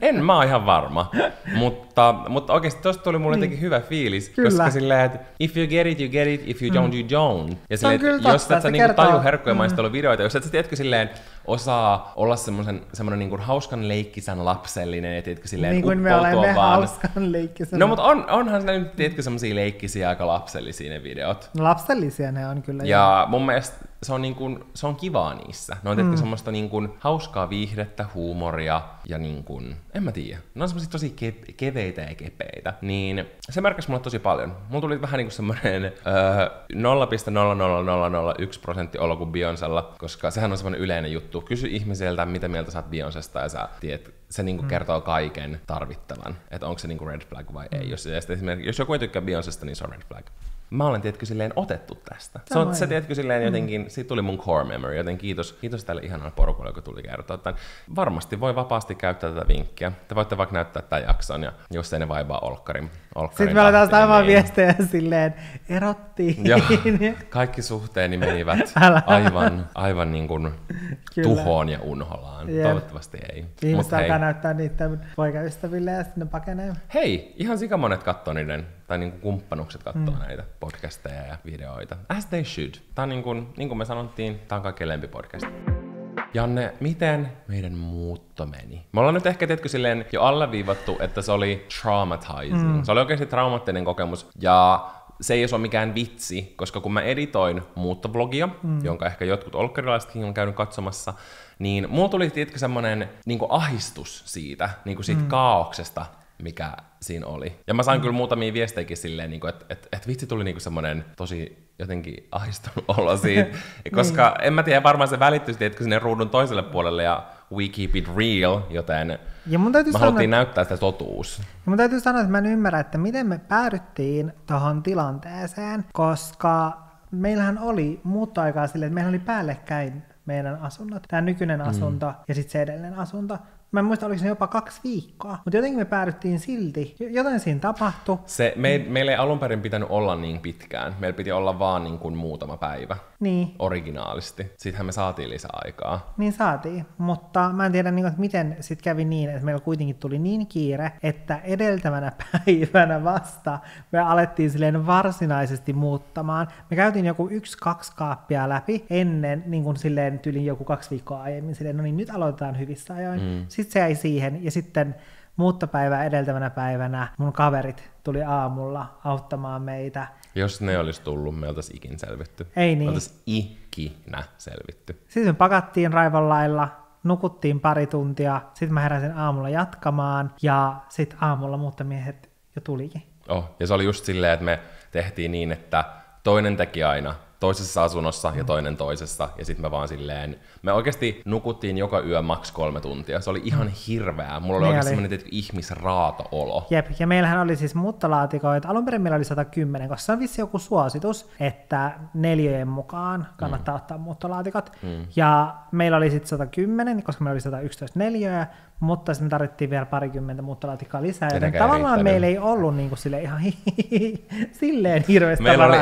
En mä oon ihan varma. mutta oikeesti tosta tuli mulle jotenkin hyvä fiilis. Kyllä. Koska silleen, että if you get it, if you don't, you don't. Ja silleen, että jos et sä niinku taju herkkujen maisteluvideoita, jos et sä tiedätkö silleen osaa olla semmonen niinku hauskan leikkisän lapsellinen, ja tiedätkö silleen niin kuin me olemme hauskan leikkisän. No mutta onhan se nyt, tiedätkö, semmosia leikkisiä aika lapsellisia ne videot. No lapsellisia ne on kyllä. Ja mun mielestä se on kivaa niissä. Ne on tietenkin semmoista niinku hauskaa viihdettä, huumoria ja niinku, en mä tiedä. Ne on semmosia tosi keveitä ja kepeitä. Niin se merkkäsi mulle tosi paljon. Mulla tuli vähän niinku semmonen 0,00001% olo kuin Beyoncella, koska sehän on semmonen yleinen juttu. Kysy ihmiseltä, mitä mieltä sä oot Beyoncesta, ja sä tiedät, se niinku kertoo kaiken tarvittavan. Että onko se niinku red flag vai ei. Jos joku ei tykkää Beyoncesta, niin se on red flag. Mä olen tietkö silleen otettu tästä. Se tietkö silleen jotenkin, siitä tuli mun core memory, joten kiitos tälle ihanalle porukalle, joka tuli kertoa tämän. Varmasti voi vapaasti käyttää tätä vinkkiä. Te voitte vaikka näyttää tämän jakson, ja jos ei ne vaivaa olkkarin sitten me aletaan aivan viestejä silleen, erottiin. Joo, kaikki suhteeni menivät aivan niin kuin tuhoon ja unholaan. Jep. Toivottavasti ei. Ihmiset alkaa näyttää niiden poikaystäville ja sitten ne pakenee. Hei, ihan sikamonet katsoo niiden, tai niin kuin kumppanukset katsoo näitä podcasteja ja videoita. As they should. Tää on niin kuin me sanottiin, tää on kaikkein lempipodcast. Janne, miten meidän muutto meni? Me ollaan nyt ehkä tietkö silleen jo alleviivattu, että se oli traumatizing. Se oli oikeasti traumaattinen kokemus. Ja se ei ole mikään vitsi, koska kun mä editoin muuttovlogia, jonka ehkä jotkut olkkarilaisetkin on käynyt katsomassa, niin mulla tuli tietenkin semmoinen niin ahdistus siitä, niin siitä kaauksesta, mikä siinä oli. Ja mä sain kyllä muutamia viestejäkin silleen, niin että vitsi tuli niin semmoinen tosi jotenkin ahdistunut olo siitä, koska en mä tiedä, varmaan se välittyi sinne ruudun toiselle puolelle ja we keep it real, joten mä haluttiin näyttää sitä totuus. Ja mun täytyy sanoa, että mä en ymmärrä, että miten me päädyttiin tohon tilanteeseen, koska meillähän oli muuttoaikaa silleen, että meillä oli päällekkäin meidän asunnot, tämä nykyinen asunto ja sitten se edellinen asunto. Mä en muista, oliko se jopa 2 viikkoa, mutta jotenkin me päädyttiin silti. Jotain siinä tapahtui. Meillä ei alun perin pitänyt olla niin pitkään. Meillä piti olla vaan niin kuin muutama päivä. Niin. Originaalisti. Sittenhän me saatiin lisää aikaa. Niin saatiin, mutta mä en tiedä, että miten sitten kävi niin, että meillä kuitenkin tuli niin kiire, että edeltävänä päivänä vasta me alettiin silleen varsinaisesti muuttamaan. Me käytiin joku 1-2 kaappia läpi ennen, niin kuin silleen tyylin joku 2 viikkoa aiemmin, silleen, no niin, nyt aloitetaan hyvissä ajoin. Sitten se jäi siihen, ja sitten muuttopäivää edeltävänä päivänä mun kaverit tuli aamulla auttamaan meitä. Jos ne olisi tullut, me oltaisiin ikin selvitty. Ei niin. Me oltaisiin ikinä selvitty. Sitten me pakattiin raivon lailla, nukuttiin pari tuntia, sitten mä heräsin aamulla jatkamaan, ja sitten aamulla muuttomiehet jo tulikin. Ja se oli just silleen, että me tehtiin niin, että toinen teki aina toisessa asunnossa ja toinen toisessa, ja sitten me vaan silleen, me oikeasti nukuttiin joka yö maks 3 tuntia. Se oli ihan hirveää. Mulla oli oikeasti semmoinen ihmisraato-olo. Jep, ja meillähän oli siis muuttolaatikoita. Alun perin meillä oli 110, koska se on vissi joku suositus, että 4 mukaan kannattaa ottaa muuttolaatikot. Ja meillä oli sitten 110, koska meillä oli 111 neliöä, mutta sitten me tarvittiin vielä 20 muuttolaatikkoa lisää, joten tavallaan meillä ei ollut niin kuin ihan silleen hirveästi meillä oli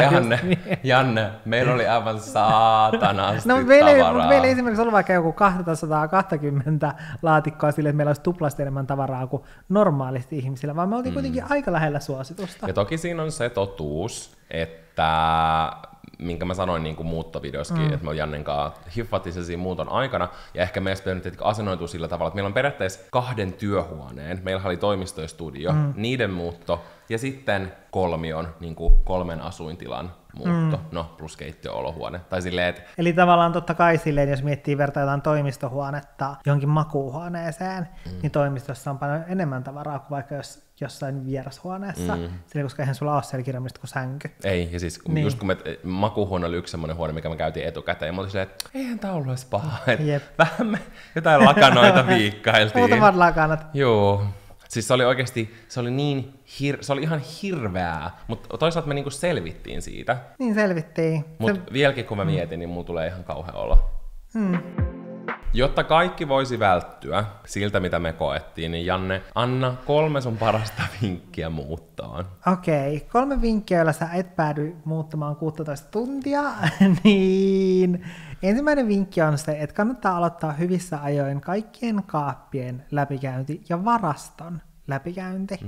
Janne, meillä oli aivan saatanasti tavaraa. Meillä ei esimerkiksi ollut vaikka joku 220 laatikkoa sille, että meillä olisi tuplasti enemmän tavaraa kuin normaalisti ihmisillä, vaan me oltiin kuitenkin aika lähellä suositusta. Ja toki siinä on se totuus, että minkä mä sanoin niin kuin muuttovideoskin, että me Jannen kanssa hiffattiin se siinä muuton aikana, ja ehkä meistä pitänyt asennoitua sillä tavalla, että meillä on periaatteessa 2 työhuoneen, meillä oli toimisto ja studio, niiden muutto, ja sitten 3 niin kuin 3 asuintilan muutto, plus keittiö-olohuone. Tai silleen, että eli tavallaan totta kai silleen, jos miettii vertaa jotain toimistohuonetta johonkin makuuhuoneeseen, niin toimistossa on paljon enemmän tavaraa kuin vaikka jossain vierashuoneessa, sillä koska eihän sulla ole siellä kirjaimista kuin sänky. Ei, ja siis just kun makuuhuone oli yksi semmoinen huone, mikä me käytiin etukäteen, ja mä olin silleen, että eihän tää ollut edes paha, että vähän me jotain lakanoita viikkailtiin. Muutamat lakanat. Joo. Siis se oli oikeasti, se oli ihan hirveää, mutta toisaalta me niinku selvittiin siitä. Niin selvittiin. Mutta vieläkin kun mä mietin, niin mulla tulee ihan kauhea olo. Jotta kaikki voisi välttyä siltä, mitä me koettiin, niin Janne, anna 3 sun parasta vinkkiä muuttoon. Okei, 3 vinkkiä, joilla sä et päädy muuttamaan 16 tuntia, niin ensimmäinen vinkki on se, että kannattaa aloittaa hyvissä ajoin kaikkien kaappien läpikäynti ja varaston läpikäynti.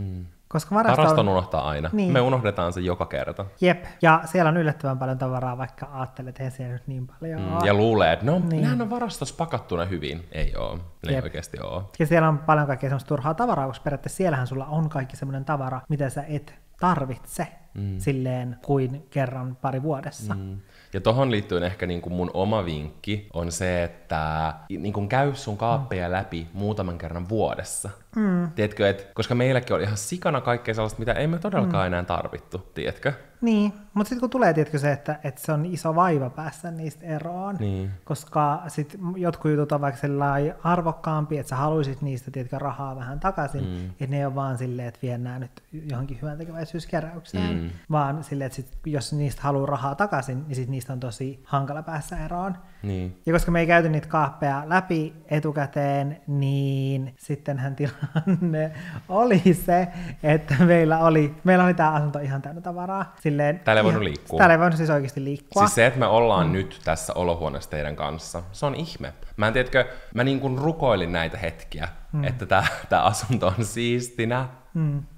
Koska varaston unohtaa aina. Niin. Me unohdetaan se joka kerta. Jep, ja siellä on yllättävän paljon tavaraa, vaikka ajattelet, että ei siellä nyt niin paljon ole. Ja luulee, että nehän on varastossa pakattuna hyvin. Ei oo, ne ei oikeasti oo. Ja siellä on paljon kaikkea semmoista turhaa tavaraa, koska periaatteessa siellähän sulla on kaikki semmoinen tavara, mitä sä et tarvitse silleen kuin kerran pari vuodessa. Ja tohon liittyen ehkä niin kuin mun oma vinkki on se, että niin kuin käy sun kaappeja läpi muutaman kerran vuodessa. Tiedätkö, että koska meilläkin oli ihan sikana kaikkea sellaista, mitä ei me todellakaan enää tarvittu, tiedätkö? Niin, mutta sitten kun tulee, tiedätkö se, että se on iso vaiva päästä niistä eroon, koska sit jotkut jutut on vaikka sellainen arvokkaampia, että sä haluisit niistä, tiedätkö, rahaa vähän takaisin, että ne ei ole vaan silleen, että vie nää nyt johonkin hyväntekeväisyyskeräykseen, vaan silleen, että sit, jos niistä haluaa rahaa takaisin, niin sit niistä on tosi hankala päästä eroon. Niin. Ja koska me ei käyty niitä kaappeja läpi etukäteen, niin sittenhän tilanne oli se, että meillä oli tämä asunto ihan täynnä tavaraa. Silleen, täällä ei voinut liikkua. Täällä ei voinut siis oikeasti liikkua. Siis se, että me ollaan nyt tässä olohuoneessa teidän kanssa, se on ihme. Mä niin kuin rukoilin näitä hetkiä, että tää asunto on siistinä.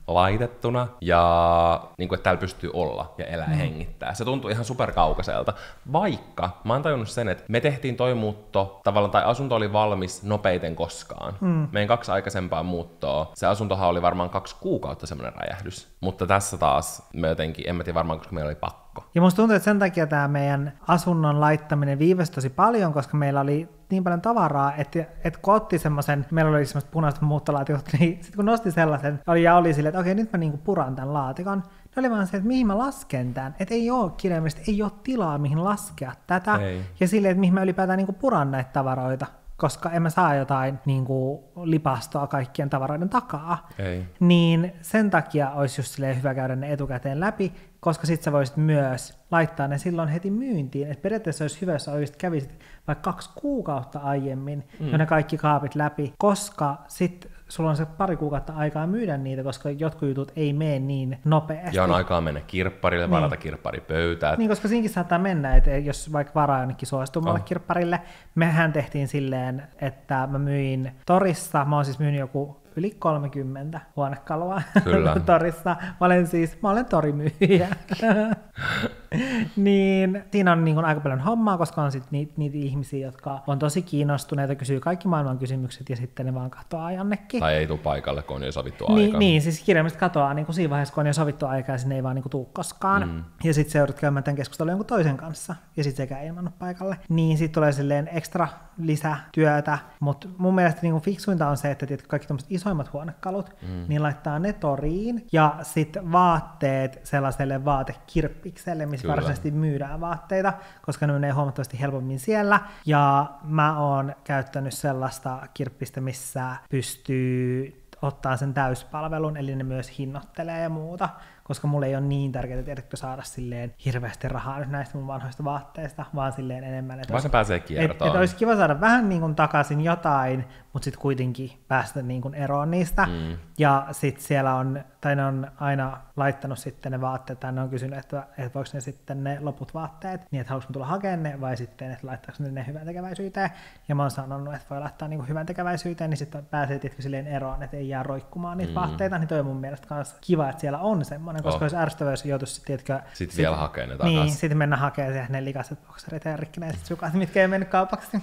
laitettuna ja niin kuin, että täällä pystyy olla ja elää ja hengittää. Se tuntuu ihan superkaukaiselta. Vaikka mä oon tajunnut sen, että me tehtiin toi muutto tavallaan, tai asunto oli valmis nopeiten koskaan. Meidän 2 aikaisempaa muuttoa, se asuntohan oli varmaan 2 kuukautta semmoinen räjähdys. Mutta tässä taas me jotenkin, en mä tiedä varmaan, koska meillä oli pakko. Ja musta tuntuu, että sen takia tämä meidän asunnon laittaminen viivästyi tosi paljon, koska meillä oli niin paljon tavaraa, että kun otti semmoisen, meillä oli semmoiset punaiset muuttolaatikot, niin sitten kun nosti sellaisen, oli silleen, että okei, nyt mä niinku puran tämän laatikon, ne oli vaan se, että mihin mä lasken tämän, että ei ole kirjaimellisesti, ei ole tilaa, mihin laskea tätä, ja silleen, että mihin mä ylipäätään niinku puran näitä tavaroita, koska en mä saa jotain niin kuin lipastoa kaikkien tavaroiden takaa. Ei. Niin sen takia olisi just hyvä käydä ne etukäteen läpi, koska sit sä voisit myös laittaa ne silloin heti myyntiin. Et periaatteessa olisi hyvä, jos oikeasti kävisit vaikka 2 kuukautta aiemmin jo ne kaikki kaapit läpi, koska sit sulla on se 2 kuukautta aikaa myydä niitä, koska jotkut jutut ei mene niin nopeasti. Ja on aikaa mennä kirpparille, varata kirpparipöytää. Niin, koska siinkin saattaa mennä, että jos vaikka varaa jonnekin suositumalle kirpparille, mehän tehtiin silleen, että mä myin torissa, mä oon siis myynyt joku yli 30 huonekalua torissa. Mä olen torimyyjä. Niin siinä on niin kuin aika paljon hommaa, koska on sit niitä ihmisiä, jotka on tosi kiinnostuneita, kysyy kaikki maailman kysymykset ja sitten ne vaan katoaa jonnekin. Tai ei tule paikalle, kun on jo sovittu aika. Niin, siis kirjaimellisesti katoaa niin kuin siinä vaiheessa, kun on jo sovittu aika ja sinne ei vaan niin kuin tule koskaan. Ja sitten sä joudut käymään tämän keskustelun jonkun toisen kanssa ja sitten sekään ei ilmannut paikalle. Niin sitten tulee silleen ekstra lisätyötä, mutta mun mielestä niin kuin fiksuinta on se, että kaikki tämmöiset isoimmat huonekalut, niin laittaa ne toriin ja sitten vaatteet sellaiselle vaatekirppikselle, missä varsinaisesti myydään vaatteita, koska ne menee huomattavasti helpommin siellä. Ja mä oon käyttänyt sellaista kirppistä, missä pystyy ottaa sen täyspalvelun, eli ne myös hinnoittelee ja muuta, koska mulle ei ole niin tärkeää, tiedätkö, saada silleen hirveästi rahaa nyt näistä mun vanhoista vaatteista, vaan silleen enemmän, että se pääsee kiertoon. Että olisi kiva saada vähän niin kuin takaisin jotain, mutta sitten kuitenkin päästä niin kuin eroon niistä. Ja sitten siellä on, tai ne on aina laittanut sitten ne vaatteet, tai ne on kysynyt, että voiko ne sitten ne loput vaatteet, niin että haluaisi tulla hakemaan ne, vai sitten, että laittaako ne hyvän tekeväisyyteen. Ja mä oon sanonut, että voi laittaa niin kuin hyvän tekeväisyyteen, niin sitten pääsee tietysti silleen eroon, että ei jää roikkumaan niitä vaatteita, niin toi on mun mielestä myös kiva, että siellä on semmoinen, koska jos ärsyttävää, jos joutuisi, tiedätkö... Sitten vielä hakee ne takaisin. Niin, sitten mennä hakemaan ne likaiset bokserit ja rikkinäiset sukat, mitkä ei mennyt kaupaksi.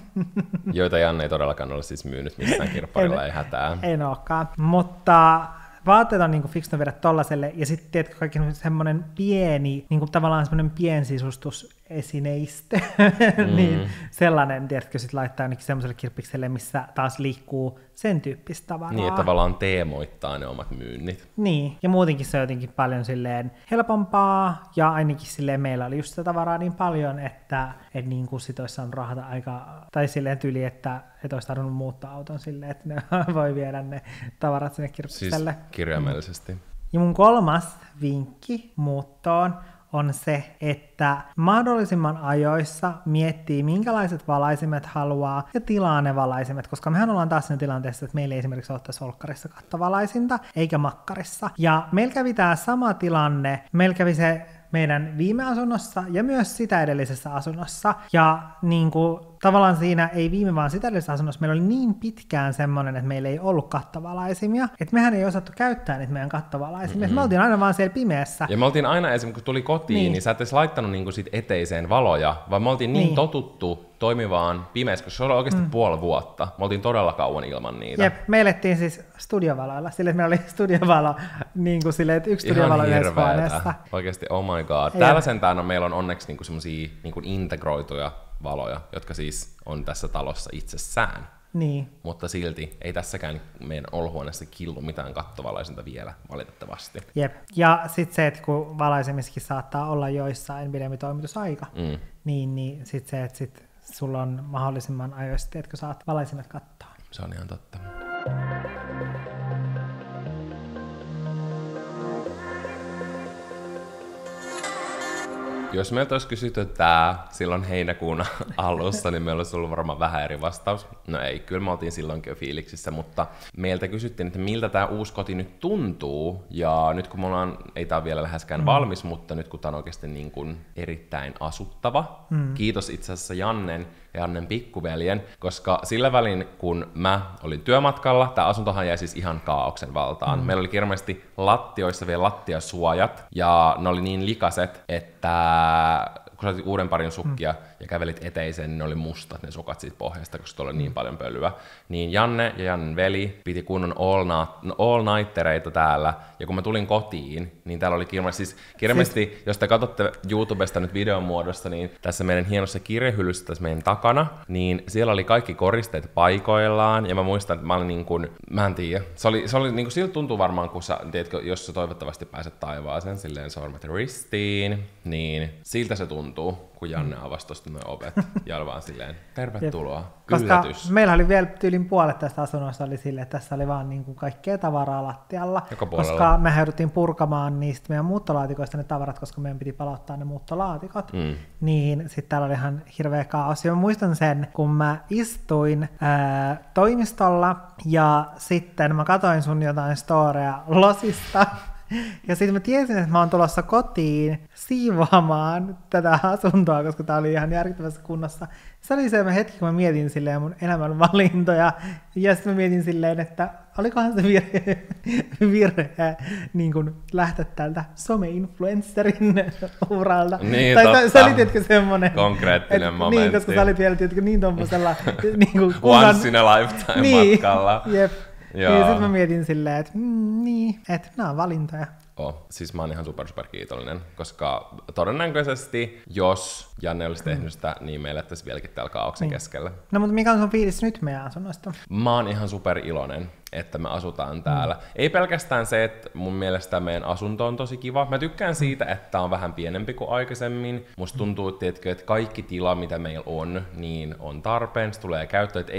Joita Janne ei todellakaan ole siis myynyt missään kirpparilla, ei hätää. Ei olekaan, mutta... Vaatteet on niinku fiksu viedä tollaselle, ja sitten tiedätkö, kaikki semmoinen pieni, niinku tavallaan semmoinen piensisustusesineistö, niin sellainen, tiedätkö, sit laittaa ainakin semmoiselle kirppikselle, missä taas liikkuu sen tyyppistä tavaraa. Niin, että tavallaan teemoittaa ne omat myynnit. Niin, ja muutenkin se on jotenkin paljon silleen helpompaa, ja ainakin silleen meillä oli just sitä tavaraa niin paljon, että niin sit olisi saanut rahata aika, tai silleen tyyli, että olisi tarvinnut muuttaa auton silleen, että ne voi viedä ne tavarat sinne kirppikselle. Siis kirjaimellisesti. Ja mun 3. vinkki muuttoon on se, että mahdollisimman ajoissa miettii, minkälaiset valaisimet haluaa ja tilaa ne valaisimet, koska mehän ollaan taas siinä tilanteessa, että meillä ei esimerkiksi ole tässä olkkarissa kattovalaisinta, eikä makkarissa. Ja meillä kävi tämä sama tilanne, meillä kävi se meidän viime asunnossa ja myös sitä edellisessä asunnossa. Ja niin kuin, tavallaan siinä ei viime vaan sitä edellisessä asunnossa, meillä oli niin pitkään semmoinen, että meillä ei ollut kattovalaisimia, että mehän ei osattu käyttää niitä meidän kattovalaisimia. Me oltiin aina vaan siellä pimeässä. Ja me oltiin aina esimerkiksi, kun tuli kotiin, niin sä et edes laittanut niinku sit eteiseen valoja, vaan me oltiin niin totuttu toimivaan pimeässä, koska se oli oikeasti puoli vuotta. Me oltiin todella kauan ilman niitä. Jep, me elettiin siis studiovaloilla, sillä että meillä oli studiovalo, niin kuin silleen, että yksi studiovalo yhdessä huoneessa. Oikeasti, oh my god. Täällä sentään meillä on onneksi niinku semmosia niinku integroituja valoja, jotka siis on tässä talossa itsessään. Niin. Mutta silti ei tässäkään meidän olohuoneessa killu mitään kattovalaisinta vielä, valitettavasti. Jep. Ja sitten se, että kun valaisemissakin saattaa olla joissain pidempi toimitusaika, niin sitten se, että sulla on mahdollisimman ajoissa, että saat valaisimet kattoa. Se on ihan totta. Jos meiltä olisi kysytty tää silloin heinäkuun alussa, niin meillä olisi ollut varmaan vähän eri vastaus. No ei, kyllä me oltiin silloinkin jo fiiliksissä, mutta meiltä kysyttiin, että miltä tämä uusi koti nyt tuntuu. Ja nyt kun me ollaan, ei tää ole vielä läheskään valmis, mutta nyt kun tää on oikeasti niin kuin erittäin asuttava. Kiitos itse asiassa Jannen ja Jannen pikkuveljen, koska sillä välin, kun mä olin työmatkalla, tää asuntohan jäi siis ihan kaaoksen valtaan. Meillä oli kirjallisesti lattioissa vielä lattiasuojat, ja ne oli niin likaset, että kun sä otit uuden parin sukkia ja kävelit eteiseen, niin ne oli mustat ne sukat siitä pohjasta, koska tuolla oli niin paljon pölyä. Niin Janne ja Jannen veli piti kunnon all-nightereita täällä, ja kun mä tulin kotiin, niin täällä oli kirjallisesti, jos te katsotte YouTubesta nyt videon muodossa, niin tässä meidän hienossa kirjehyllyssä tässä meidän takana, niin siellä oli kaikki koristeet paikoillaan, ja mä muistan, että mä olin niin kuin, mä en tiedä, se oli niin kuin, siltä tuntuu varmaan, kun sä, tiedätkö, jos sä toivottavasti pääset taivaaseen, silleen sormet ristiin, niin siltä se tuntuu, kun Janne avasi tosta nuo ovet, ja vaan silleen, tervetuloa, koska yllätys. meillä oli vielä tyylin puolet tästä asunnosta oli silleen, että tässä oli vaan niin kuin kaikkea tavaraa lattialla, koska me jouduttiin purkamaan niistä meidän muuttolaatikoista ne tavarat, koska meidän piti palauttaa ne muuttolaatikot, niin sitten täällä oli ihan hirveä kaos. Ja mä muistan sen, kun mä istuin toimistolla, ja sitten mä katsoin sun jotain storea Losista, ja sitten mä tiesin, että mä oon tulossa kotiin siivoamaan tätä asuntoa, koska tää oli ihan järkyttävässä kunnossa. Se oli se hetki, kun mä mietin silleen mun elämän valintoja, ja sitten mä mietin silleen, että olikohan se virhe niin kun lähteä tältä some-influencerin uralta. Niin, tai se oli tietenkin semmoinen konkreettinen momentti. Niin, koska sä olit vielä tietenkin niin tommosella niin once in a lifetime matkalla. Jep. Niin, sitten mä mietin silleen, että että nämä on valintoja. Siis mä oon ihan super kiitollinen, koska todennäköisesti, jos Janne olisi tehnyt sitä, niin me elettäisiin vieläkin täällä kaaoksen keskellä. No mutta mikä on sun fiilis nyt meidän asunnosta? Mä oon ihan super iloinen, että me asutaan täällä. Ei pelkästään se, että mun mielestä meidän asunto on tosi kiva. Mä tykkään siitä, että on vähän pienempi kuin aikaisemmin. Musta tuntuu, että kaikki tila, mitä meillä on, niin on tarpeen. Se tulee käyttöön, että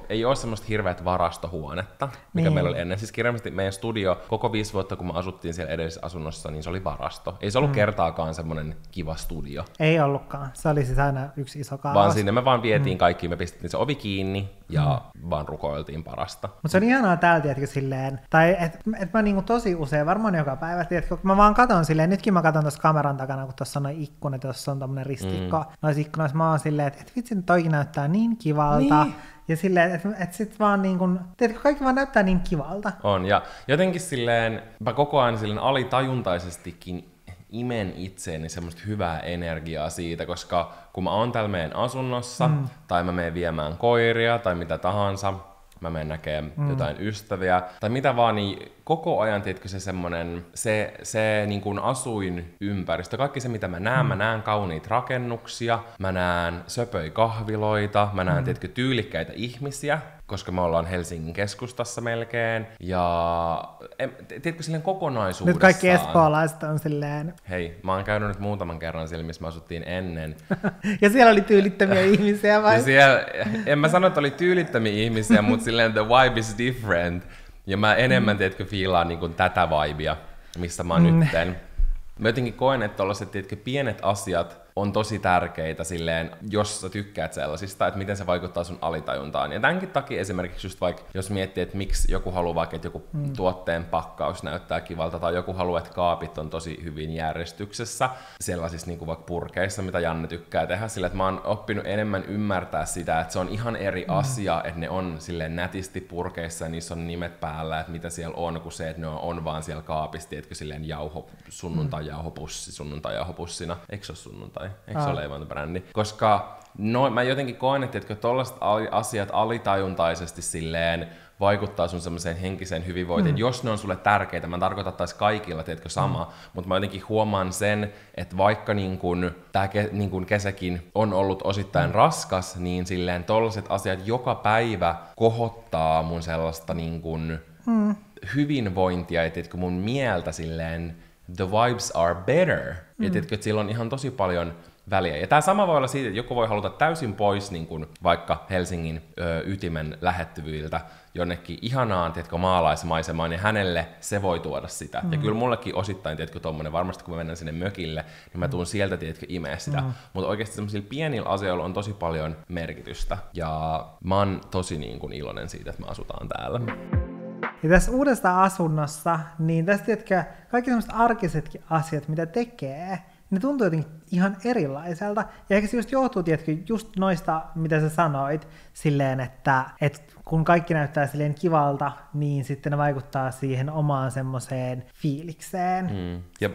ei ole semmoista hirveät varastohuonetta, mikä meillä oli ennen. Siis kirjallisesti meidän studio, koko 5 vuotta, kun me asuttiin siellä edellisessä asunnossa, niin se oli varasto. Ei se ollut kertaakaan semmoinen kiva studio. Ei ollutkaan. Se oli siis aina yksi iso kaavas. Vaan sinne me vaan vietiin kaikki, me pistettiin se ovi kiinni ja vaan rukoiltiin parasta. Mutta se on ihanaa täällä, tiedätkö, silleen, tai että mä niinku tosi usein, varmaan joka päivä, tiedätkö, kun mä vaan katon silleen, nytkin mä katon tuossa kameran takana, kun tuossa on noin ikkunat, tuossa on tommonen ristikko, noissa ikkunoissa mä oon silleen, että vitsi, toikin näyttää niin kivalta, ja silleen, että sit vaan niinku, tiedätkö, kaikki vaan näyttää niin kivalta. On, ja jotenkin silleen, mä koko ajan silleen alitajuntaisestikin imen itseeni semmoista hyvää energiaa siitä, koska kun mä oon täällä meidän asunnossa, tai mä menen viemään koiria, tai mitä tahansa, mä menen näkemään jotain ystäviä, tai mitä vaan, niin koko ajan, tiedätkö, se semmonen, se niin kuin asuinympäristö, kaikki se, mitä mä näen kauniita rakennuksia, mä näen söpöi kahviloita, mä näen, tiedätkö, tyylikkäitä ihmisiä, koska me ollaan Helsingin keskustassa melkein, ja tiedätkö, silleen kokonaisuudessaan. Nyt kaikki espoolaiset on silleen. Hei, mä oon käynyt nyt muutaman kerran siellä, missä me asuttiin ennen. Ja siellä oli tyylittömiä ihmisiä vai? Siellä, en mä sano, että oli tyylittömiä ihmisiä, mutta silleen the vibe is different. Ja mä enemmän, tiedätkö, fiilaan niin kuin tätä vibea, missä mä oon nytten. Mä jotenkin koen, että tollaiset, tiedätkö, pienet asiat on tosi tärkeitä silleen, jos sä tykkäät sellaisista, että miten se vaikuttaa sun alitajuntaan. Ja tämänkin takia esimerkiksi just vaikka, jos miettii, että miksi joku haluaa vaikka, että joku tuotteen pakkaus näyttää kivalta, tai joku haluaa, että kaapit on tosi hyvin järjestyksessä, sellaisissa niin kuin vaikka purkeissa, mitä Janne tykkää tehdä, sillä että mä oon oppinut enemmän ymmärtää sitä, että se on ihan eri asia, että ne on silleen nätisti purkeissa, ja niissä on nimet päällä, että mitä siellä on, kuin se, että ne on vaan siellä kaapissa, tiedätkö, silleen sunnuntai-jauhopussina. Eikö se ole sunnuntai? Eikö se ole leivontabrändi? Koska mä jotenkin koen, että tollaiset asiat alitajuntaisesti silleen vaikuttaa sun semmoiseen henkiseen hyvinvointiin, jos ne on sulle tärkeitä. Mä tarkoitan taas kaikilla, tiedätkö, sama, mutta mä jotenkin huomaan sen, että vaikka niin kun tää niin kun kesäkin on ollut osittain raskas, niin silleen tollaset asiat joka päivä kohottaa mun sellaista niin kun hyvinvointia, ja tiedätkö, mun mieltä silleen the vibes are better. Ja tiedätkö, että sillä on ihan tosi paljon väliä. Ja tämä sama voi olla siitä, että joku voi haluta täysin pois niin kuin vaikka Helsingin ytimen lähettyvyiltä jonnekin ihanaan, tiedätkö, maalaismaisemaan, ja hänelle se voi tuoda sitä. Ja kyllä mullekin osittain, tiedätkö, tommonen, varmasti kun mä mennään sinne mökille, niin mä tuun sieltä, tiedätkö, imeä sitä. Mutta oikeasti semmoisilla pienillä asioilla on tosi paljon merkitystä. Ja mä oon tosi niin kuin iloinen siitä, että me asutaan täällä. Ja tässä uudessa asunnossa, niin tässä tiedätkö, kaikki sellaiset arkisetkin asiat, mitä tekee, ne tuntuu jotenkin ihan erilaiselta. Ja ehkä se just johtuu, tiedätkö, just noista, mitä sä sanoit, silleen, että kun kaikki näyttää silleen kivalta, niin sitten ne vaikuttaa siihen omaan semmoiseen fiilikseen. Ja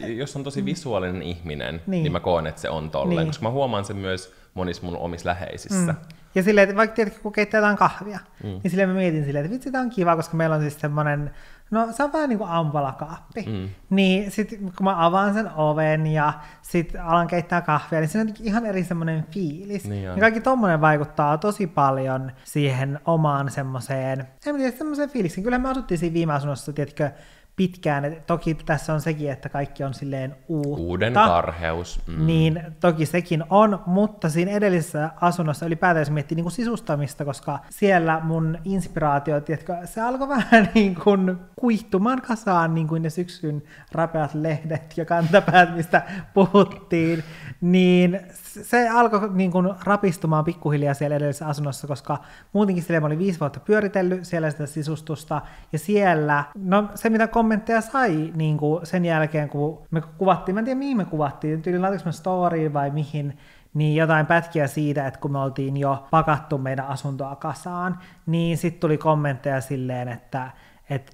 jos on tosi visuaalinen ihminen, niin mä koen, että se on tolleen, Niin. koska mä huomaan sen myös monissa mun omissa läheisissä. Ja silleen, että vaikka tiedätkö, kun keittää jotain kahvia, niin silleen mä mietin silleen, että vitsi, tää on kiva, koska meillä on siis semmoinen, no se on vähän niin kuin ampalakaappi. Niin sit kun mä avaan sen oven ja sit alan keittää kahvia, niin siinä on ihan eri semmoinen fiilis. Niin on. Ja kaikki tommonen vaikuttaa tosi paljon siihen omaan semmoiseen, en tiedä, semmoiseen fiilikseen. Kyllä me asuttiin siinä viime asunnossa, tiedätkö, pitkään. Et toki tässä on sekin, että kaikki on silleen uutta. Uuden karheus. Niin toki sekin on, mutta siinä edellisessä asunnossa ylipäätään jos miettii niin kuin sisustamista, koska siellä mun inspiraatio, tiedätkö, se alkoi vähän niin kuin kuihtumaan kasaan niin kuin ne syksyn rapeat lehdet ja kantapäät, mistä puhuttiin, niin se alkoi niin kuin rapistumaan pikkuhiljaa siellä edellisessä asunnossa, koska muutenkin siellä mä olin 5 vuotta pyöritellyt siellä sitä sisustusta, ja siellä, no se mitä kommentteja sai niin kuin sen jälkeen, kun me kuvattiin, mä en tiedä mihin me kuvattiin, tyyliin laitoinko me storyin vai mihin, niin jotain pätkiä siitä, että kun me oltiin jo pakattu meidän asuntoa kasaan, niin sitten tuli kommentteja silleen, että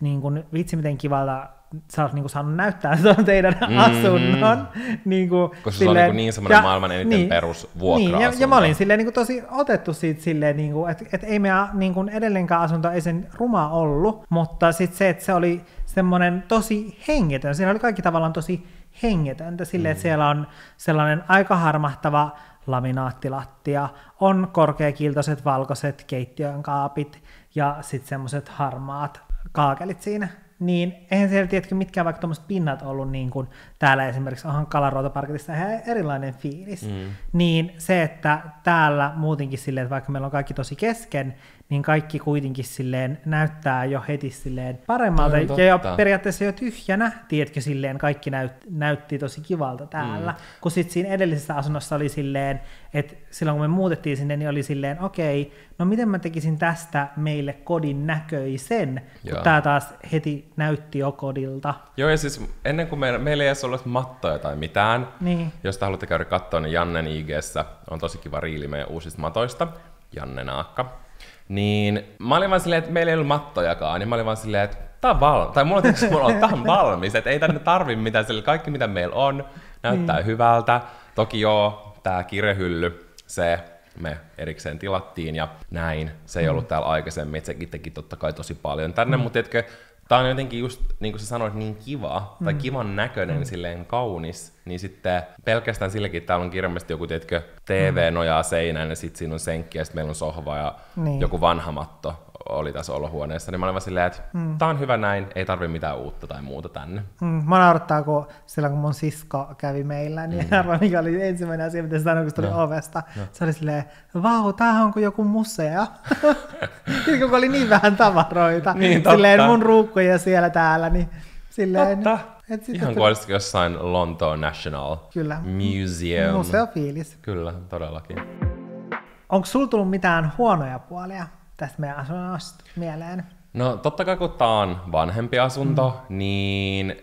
niin kuin, vitsi miten kivalta sä oot niin kuin saanut näyttää tuon teidän asunnon. Niin kuin, koska silleen, se on niin semmoinen maailman eniten perusvuokra-asunto. Niin, ja mä olin silleen, niin kuin, tosi otettu siitä silleen, niin kuin, että ei meidän niin kuin, edelleenkään asunto ei sen ruma ollut, mutta sitten se, että se oli semmoinen tosi hengetön. Siinä oli kaikki tavallaan tosi hengetöntä silleen, että siellä on sellainen aika harmahtava laminaattilattia, on korkeakiltoiset valkoiset keittiön kaapit ja sitten semmoiset harmaat kaakelit siinä. Niin eihän siellä tiedätkö mitkään vaikka tuommoiset pinnat ollut niin kuin täällä esimerkiksi onhan Kalaruotoparketissa ihan erilainen fiilis. Niin se, että täällä muutenkin silleen, että vaikka meillä on kaikki tosi kesken, niin kaikki kuitenkin silleen näyttää jo heti silleen paremmalta. Ja jo periaatteessa jo tyhjänä, tiedätkö, silleen kaikki näytti tosi kivalta täällä. Kun sitten siinä edellisessä asunnossa oli silleen, että silloin kun me muutettiin sinne, niin oli silleen, okei, no miten mä tekisin tästä meille kodin näköisen, kun tää taas heti näytti jo kodilta. Joo, ja siis ennen kuin meillä ei edes ollut mattoja tai mitään, jos te haluatte käydä katsoa, niin Jannen IG:ssä on tosi kiva riili meidän uusista matoista, Janne Naakka. Niin mä olin vaan silleen, että meillä ei ollut mattojakaan, niin mä olin vaan silleen, että tää on valmis, tai mulla on valmis, että ei tänne tarvi mitään, sille kaikki mitä meillä on näyttää hyvältä. Toki tää kirjahylly, se me erikseen tilattiin ja näin, se ei ollut täällä aikaisemmin, että sekin teki totta kai tosi paljon tänne, mutta etkö, tää on jotenkin just, niin kuin sä sanoit, niin kiva, tai kivan näköinen, silleen kaunis, niin sitten pelkästään silläkin, täällä on kirjallisesti joku, tiedätkö, TV nojaa seinään, ja sitten siinä on senkki, ja sitten meillä on sohva, ja joku vanha matto oli tässä olohuoneessa, niin mä olin vaan silleen, että tää on hyvä näin, ei tarvi mitään uutta tai muuta tänne. Mä naurattaa, kun silloin kun mun sisko kävi meillä, niin arvaa mikä oli ensimmäinen asia, mitä se sanoi, kun se tuli ovesta. Se oli silleen, vau, tämähän on kuin joku museo. Kun oli niin vähän tavaroita, niin, silleen mun ruukkuja siellä täällä, niin silleen... Totta. Ihan kuin olisikin jossain Lontoon National Museum. Museofiilis. Kyllä, todellakin. Onko sulla tullut mitään huonoja puolia tästä meidän asunnosta mieleen? No totta kai kun tää on vanhempi asunto, niin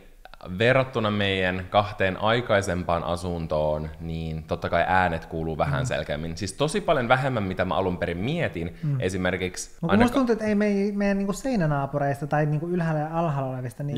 verrattuna meidän 2 aikaisempaan asuntoon, niin totta kai äänet kuuluu vähän selkeämmin. Siis tosi paljon vähemmän, mitä mä alun perin mietin. Esimerkiksi... Musta tuntuu, että ei meidän niinku seinänaapureista tai niinku ylhäällä ja alhaalla olevista niin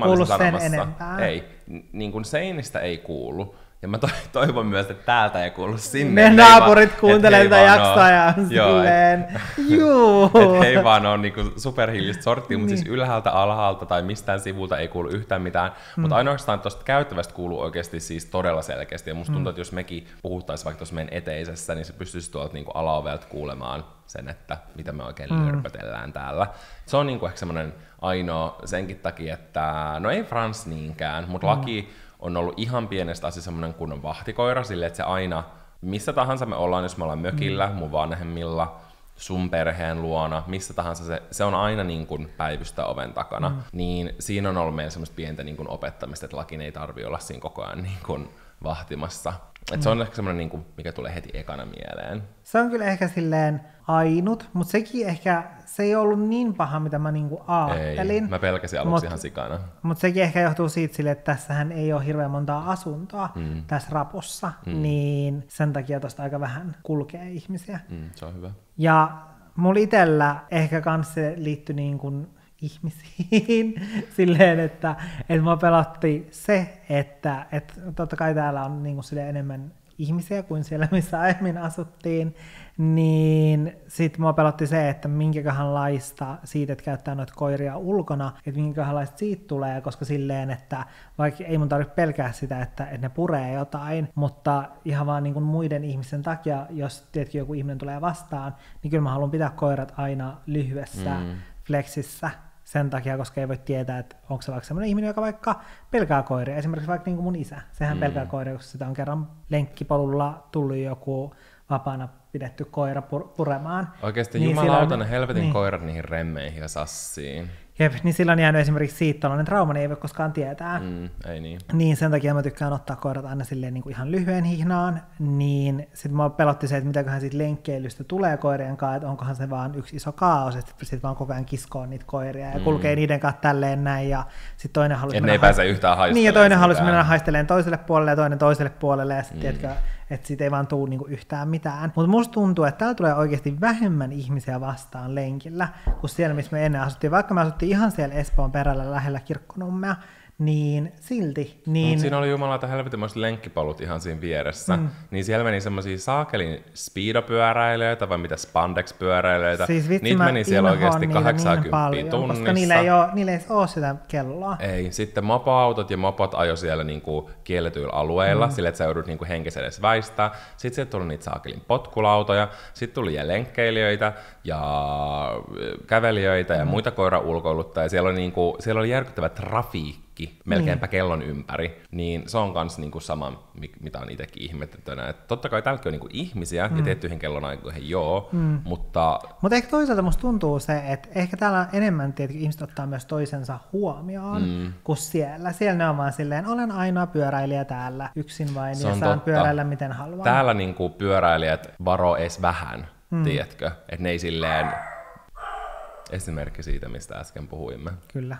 kuulu sen enempää. Ei, niin kuin seinistä ei kuulu. Ja mä toivon myös, että täältä ei kuulu sinne. Ne naapurit kuuntelee tätä jaksoa ja silleen, juu. Että he ei vaan ole niinku superhiljistä sorttia, mutta siis ylhäältä, alhaalta tai mistään sivulta ei kuulu yhtään mitään. Mutta ainoastaan tuosta käyttävästä kuuluu oikeasti siis todella selkeästi. Ja musta tuntuu, että jos mekin puhuttaisiin vaikka tuossa meidän eteisessä, niin se pystyisi tuolta niinku alaovelta kuulemaan sen, että mitä me oikein lörpötellään täällä. Se on niinku ehkä semmoinen ainoa senkin takia, että no ei Frans niinkään, mutta laki on ollut ihan pienestä asiasta semmoinen kunnon vahtikoira, silleen, että se aina, missä tahansa me ollaan, jos me ollaan mökillä, mun vanhemmilla, sun perheen luona, missä tahansa, se on aina niin kuin päivystä oven takana, niin siinä on ollut meillä semmoista pientä niin kuin opettamista, että lakin ei tarvitse olla siinä koko ajan niin kuin vahtimassa. Et se on ehkä semmoinen, niin kuin, mikä tulee heti ekana mieleen. Se on kyllä ehkä silleen ainut, mutta sekin ehkä, se ei ollut niin paha, mitä mä niinku ajattelin. Ei, mä pelkäsin aluksi ihan sikana. Mutta sekin ehkä johtuu siitä sille, että tässähän ei ole hirveän montaa asuntoa tässä rapussa, niin sen takia tosta aika vähän kulkee ihmisiä. Se on hyvä. Ja mulla itsellä ehkä kans se liittyi niin kuin ihmisiin silleen, että mua pelotti se, että totta kai täällä on niin kuin enemmän ihmisiä kuin siellä, missä aiemmin asuttiin, niin sitten mua pelotti se, että minkäköhänlaista siitä, että käyttää noita koiria ulkona, että minkäköhänlaista siitä tulee, koska silleen, että vaikka ei mun tarvitse pelkää sitä, että ne puree jotain, mutta ihan vaan niin kuin muiden ihmisten takia, jos tietenkin joku ihminen tulee vastaan, niin kyllä mä haluan pitää koirat aina lyhyessä flexissä sen takia, koska ei voi tietää, että onko se vaikka sellainen ihminen, joka vaikka pelkää koiria. Esimerkiksi vaikka niin kuin mun isä, sehän pelkää koiria, koska sitä on kerran lenkkipolulla tullut joku vapaana pidetty koira puremaan. Oikeasti niin jumalauta ne helvetin koirat niihin remmeihin ja sassiin. Jep, niin sillä on jäänyt esimerkiksi siitä tällainen trauma, niin ei voi koskaan tietää. Ei niin. Niin sen takia mä tykkään ottaa koirat aina silleen niin kuin ihan lyhyen hihnaan, niin sitten mä pelotti se, että mitäköhän siitä lenkkeilystä tulee koirien kanssa, että onkohan se vaan yksi iso kaos, että sitten vaan koko ajan kiskoo niitä koiria ja kulkee niiden kanssa tälleen näin, ja sitten toinen halusi mennä... ne ei pääse yhtään haistelemaan. Niin, ja toinen halusi mennä haistelemaan toiselle puolelle ja toinen toiselle puolelle, ja sitten tiedätkö, että siitä ei vaan tule niinku yhtään mitään. Mutta musta tuntuu, että täällä tulee oikeasti vähemmän ihmisiä vastaan lenkillä, kuin siellä, missä me ennen asuttiin. Vaikka me asuttiin ihan siellä Espoon perällä lähellä Kirkkonummea, niin silti. Niin... Siinä oli jumalauta helvetinmoiset lenkkipolut ihan siinä vieressä. Niin siellä meni semmosia saakelin speedopyöräilijöitä, vai mitä spandex-pyöräilijöitä. Siis vitsi, niitä meni siellä oikeasti 80 niin tunnissa. Koska niillä ei ole sitä kelloa. Ei, sitten mopoautot ja mopot ajoi siellä niinku kielletyillä alueilla, sillä että sä joudut niinku henkensä edes väistää. Sitten sieltä tuli niitä saakelin potkulautoja, sitten tuli lenkkeilijöitä ja kävelijöitä ja muita koiraulkoiluttajia. Siellä oli järkyttävä trafiikki melkeinpä kellon ympäri, niin se on kans niinku sama, mitä on itsekin ihmetettynä. Totta kai täälläkin on niinku ihmisiä, ja tiettyihin kellonaikoihin mutta... Mutta ehkä toisaalta musta tuntuu se, että ehkä täällä enemmän tietenkin ihmiset ottaa myös toisensa huomioon kuin siellä. Siellä ne on vaan silleen, olen ainoa pyöräilijä täällä, yksin vain, ja saan pyöräillä miten haluan. Täällä niinku pyöräilijät varo edes vähän, tiedätkö? Että ne ei silleen... Esimerkki siitä, mistä äsken puhuimme. Kyllä.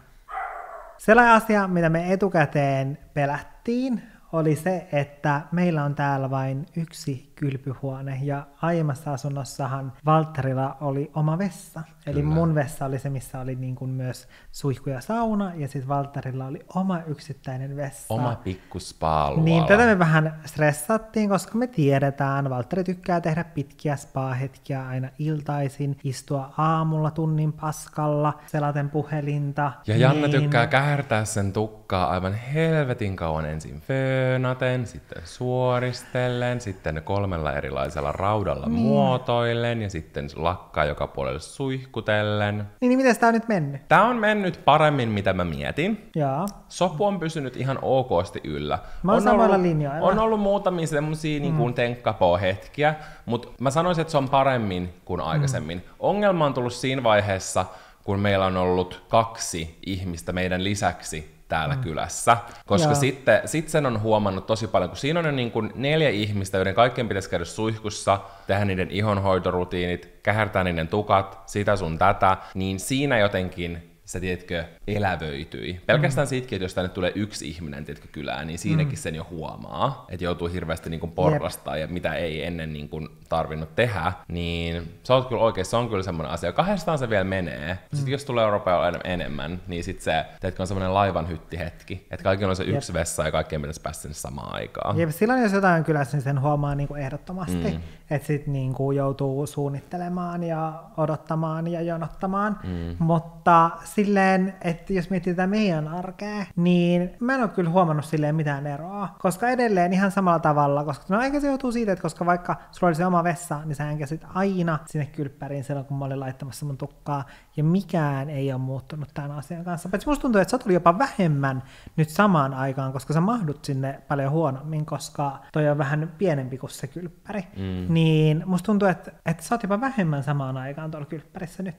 Sellainen asia, mitä me etukäteen pelättiin, oli se, että meillä on täällä vain yksi kylpyhuone, ja aiemmassa asunnossahan Valtterilla oli oma vessa. Eli mun vessa oli se, missä oli niin kuin myös suihku ja sauna, ja sitten Valtterilla oli oma yksittäinen vessa. Oma pikku spa-alueella. Niin, tätä me vähän stressattiin, koska me tiedetään, Valtteri tykkää tehdä pitkiä spa-hetkiä aina iltaisin, istua aamulla tunnin paskalla, selaten puhelinta. Ja Janne tykkää käärtää sen tukkaa aivan helvetin kauan ensin föönaten, sitten suoristellen, sitten 3 erilaisella raudalla muotoillen ja sitten lakkaa joka puolelle suihkutellen. Niin miten tää on nyt mennyt? Tää on mennyt paremmin, mitä mä mietin. Jaa. Sopu on pysynyt ihan okosti yllä. Mä oon samalla linjoilla. On ollut muutamia semmosia niin kuin tenkkapoo-hetkiä, mutta mä sanoisin, että se on paremmin kuin aikaisemmin. Ongelma on tullut siinä vaiheessa, kun meillä on ollut 2 ihmistä meidän lisäksi täällä kylässä, koska sitten sen on huomannut tosi paljon, kun siinä on jo niin kuin 4 ihmistä, joiden kaikkien pitäisi käydä suihkussa, tehdä niiden ihonhoitorutiinit, kähärtää niiden tukat, sitä sun tätä, niin siinä jotenkin se, tiedätkö, elävöityi. Pelkästään siitäkin, että jos tänne tulee 1 ihminen, tiedätkö, kylään, niin siinäkin sen jo huomaa, että joutuu hirveästi niin kuin porrastaa ja mitä ei ennen niin kuin tarvinnut tehdä, niin se on kyllä oikein, se on kyllä semmoinen asia. 2 se vielä menee. Sitten jos tulee Euroopan enemmän, niin sitten se, tiedätkö, on semmoinen laivan hyttihetki, että kaikilla on se yksi vessa ja kaikkien pitäisi päästä sinne samaan aikaan. Jep, silloin jos jotain on kylässä, niin sen huomaa niin kuin ehdottomasti, että sitten niin kuin joutuu suunnittelemaan ja odottamaan ja jonottamaan, mutta silleen, että jos mietitään meidän arkea, niin mä en ole kyllä huomannut silleen mitään eroa, koska edelleen ihan samalla tavalla, koska no eikä se joutuu siitä, että koska vaikka sulla oli se oma vessa, niin sä hänkäsit aina sinne kylppäriin silloin, kun mä olin laittamassa mun tukkaa, ja mikään ei ole muuttunut tämän asian kanssa. Paitsi musta tuntuu, että sä tuli jopa vähemmän nyt samaan aikaan, koska sä mahdut sinne paljon huonommin, koska toi on vähän pienempi kuin se kylppäri. Niin musta tuntuu, että sä oot jopa vähemmän samaan aikaan tuolla kylppärissä nyt.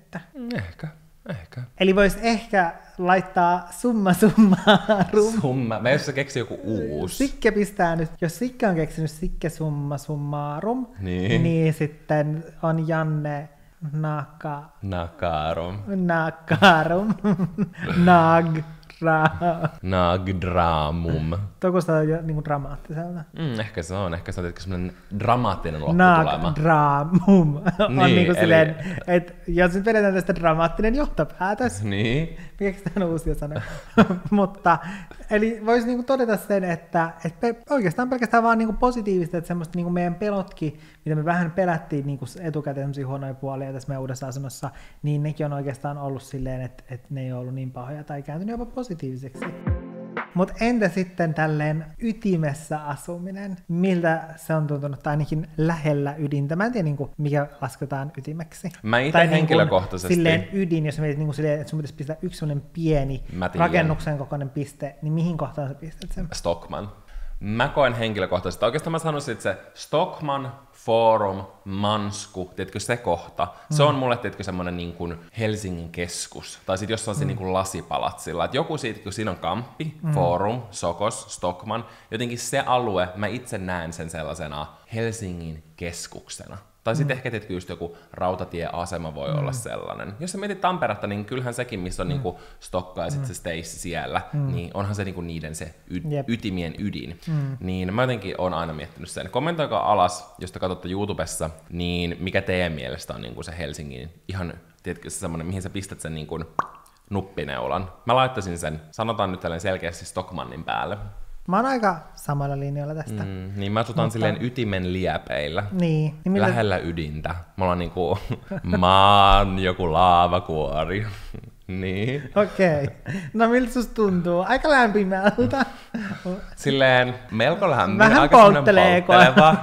Ehkä. Eli vois ehkä laittaa summarum. Summa. Mä jos se keksi joku uusi. Sikke pistää nyt, jos Sikke on keksinyt Sikke summarum, niin sitten on Janne Nakarum. Nagdramum. Tuo kuulostaa jo niinku dramaattiselta. Ehkä se on semmoinen dramaattinen lopputulema. Nagdramum on Niin, niinku eli... silleen, että jos nyt vedetään tästä dramaattinen johtopäätös. Niin. Keksitään uusia sanoja. Mutta, eli voisi niinku todeta sen, että oikeastaan pelkästään vaan niinku positiivista, että semmoista niinku meidän pelotkin, mitä me vähän pelättiin niinku etukäteen semmoisia huonoja puolia tässä meidän uudessa asunnossa, niin nekin on oikeastaan ollut silleen, että ne ei ollut niin pahoja tai kääntynyt jopa positiiviseksi. Mutta entä sitten tälleen ytimessä asuminen? Miltä se on tuntunut, tai ainakin lähellä ydintä? Mä en tiedä, niin kuin, mikä lasketaan ytimeksi. Mä itse henkilökohtaisesti. Silleen ydin, jos mietit niin silleen, että sun pitäisi pistää yksi sellainen pieni rakennuksen kokoinen piste, niin mihin kohtaan sä pistät sen? Stockman. Mä koen henkilökohtaisesti. Oikeastaan mä sanoisin, että se Stockman, Forum, Mansku, tiedätkö se kohta, se on mulle tiedätkö semmoinen niin kuin Helsingin keskus, tai sitten jossain niin kuin Lasipalatsilla, että joku siitä, kun siinä on Kamppi, Forum, Sokos, Stockman, jotenkin se alue, mä itse näen sen sellaisena Helsingin keskuksena. Tai sitten ehkä tietysti just joku rautatieasema voi olla sellainen. Jos sä mietit Tamperetta, niin kyllähän sekin, missä on niinku Stokka ja sitten se Stacy siellä, niin onhan se niinku niiden se ytimien ydin. Niin mä jotenkin oon aina miettinyt sen. Kommentoikaa alas, jos te katsotte YouTubessa, niin mikä teidän mielestä on niinku se Helsingin ihan, tiedätkö se semmoinen, mihin sä pistät sen niinku nuppineulan. Mä laittaisin sen, sanotaan nyt tällainen selkeästi Stockmannin päälle. Mä oon aika samalla linjalla tästä. Niin mä asutaan silleen ytimen liepeillä. Niin Lähellä ydintä. Me ollaan niinku maan joku laavakuori. Niin. Okei. No miltä susta tuntuu? Aika lämpimältä. Silleen melko lämmin. Vähän aika polttelee, poltteleva.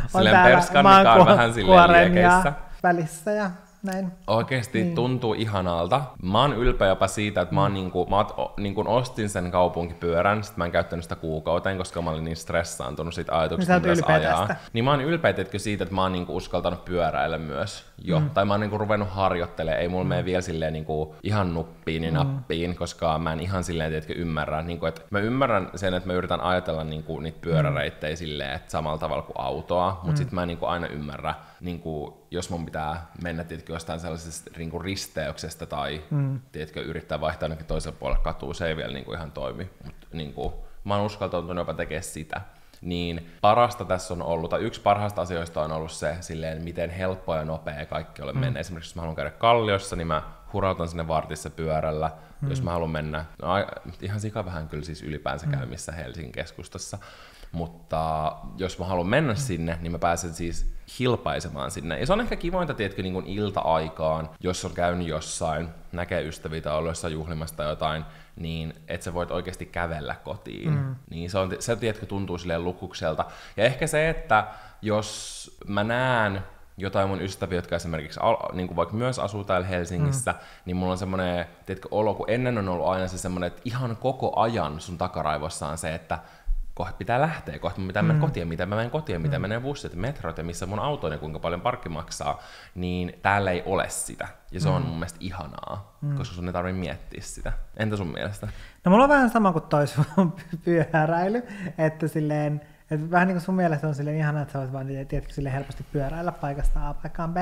Silleen perskannikaan vähän silleen liekeissä. Välissä ja näin. Oikeesti tuntuu ihanalta. Mä oon ylpeä jopa siitä, että mä ostin sen kaupunkipyörän, sit mä en käyttänyt sitä kuukauteen, koska mä olin niin stressaantunut siitä ajatuksesta, että pitäisi ajaa. Tästä. Niin mä oon ylpeä siitä, että mä oon uskaltanut pyöräillä myös jo. Tai mä oon ruvennut harjoittelemaan, ei mulla mene vielä silleen ihan nuppiin ja nappiin, koska mä en ihan silleen ymmärrä. Että mä ymmärrän sen, että mä yritän ajatella niitä pyöräreittejä silleen, että samalla tavalla kuin autoa, mutta sit mä en aina ymmärrä, jos mun pitää mennä jostain sellaisesta risteyksestä tai yrittää vaihtaa ainakin toisella puolella katua, se ei vielä ihan toimi. Mutta mä oon uskaltautunut jopa tekemään sitä. Niin parasta tässä on ollut, tai yksi parhaista asioista on ollut se, silleen, miten helppoa ja nopea kaikki ole mennä. Esimerkiksi jos mä haluan käydä Kalliossa, niin mä hurautan sinne vartissa pyörällä. Jos mä haluan mennä, ihan sika vähän kyllä siis ylipäänsä käymissä Helsingin keskustassa. Mutta jos mä haluan mennä sinne, niin mä pääsen siis hilpaisemaan sinne. Ja se on ehkä kivointa, tiedätkö, niin kuin ilta-aikaan, jos on käynyt jossain, näkee ystäviä tai ollut jossain juhlimasta jotain, niin että sä voit oikeasti kävellä kotiin. Niin se tiedätkö, tuntuu silleen lukukselta. Ja ehkä se, että jos mä näen jotain mun ystäviä, jotka esimerkiksi niin vaikka myös asuu täällä Helsingissä, niin mulla on semmoinen, tiedätkö, olo, kun ennen on ollut aina se semmoinen, että ihan koko ajan sun takaraivossa on se, että kohta pitää lähteä, kohta mitä menen kotiin, mitä mä menen kotiin, mitä menee bussit, metrot ja missä mun auto on ja kuinka paljon parkki maksaa, niin täällä ei ole sitä. Ja se on mun mielestä ihanaa, koska sun ei tarvitse miettiä sitä. Entä sun mielestä? No mulla on vähän sama kuin toi sun pyöräily, että silleen, että vähän niin kuin sun mielestä on silleen ihanaa, että sä voit vaan tietysti silleen helposti pyöräillä paikasta A paikkaan B,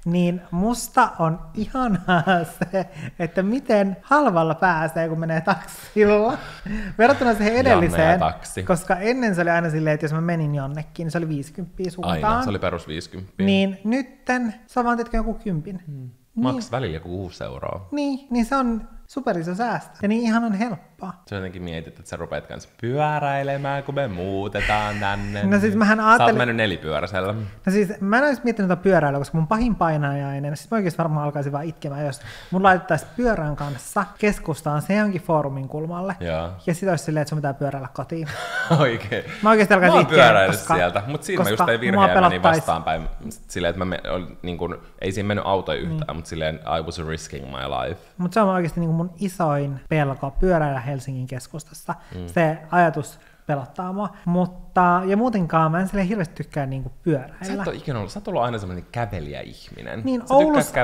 niin musta on ihanaa se, että miten halvalla pääsee, kun menee taksilla. Verrattuna siihen edelliseen, koska ennen se oli aina silleen, että jos mä menin jonnekin, niin se oli 50 suuntaan. Aina, se oli perus 50. Niin nytten se on vaan tietenkin joku 10. Maks välillä joku 6 euroa. Niin se on superiso säästö. Ja niin ihan on helppoa. Se jotenkin mietit, että sä rupeat kanssa pyöräilemään, kun me muutetaan tänne. No siis mähän ajattelin... Sä oot mennyt nelipyöräisellä. No siis mä en olisi miettinyt tuota pyöräilyä, koska mun pahin painajainen, siis mä oikeasti varmaan alkaisin vaan itkemään, jos mun laitettaisiin pyörän kanssa keskustaan se johonkin foorumin kulmalle. Ja sit olisi silleen, että sun pitää pyöräillä kotiin. Oikein. Mä oikeasti alkaisin itkeä. Mä oon pyöräillyt sieltä, mutta siinä mä just tein virheen ja menin vastaanpäin. Silleen, että ei siinä mennyt autoja yhtään, mutta silleen I was risking my life. Mutta se on oikeasti mun isoin pelko pyöräillä Helsingin keskustassa. Se ajatus pelottaa mua. Mutta, ja muutenkaan mä en silleen hirveästi tykkää niinku pyöräillä. Sä oot ollut aina semmoinen kävelijäihminen. Niin,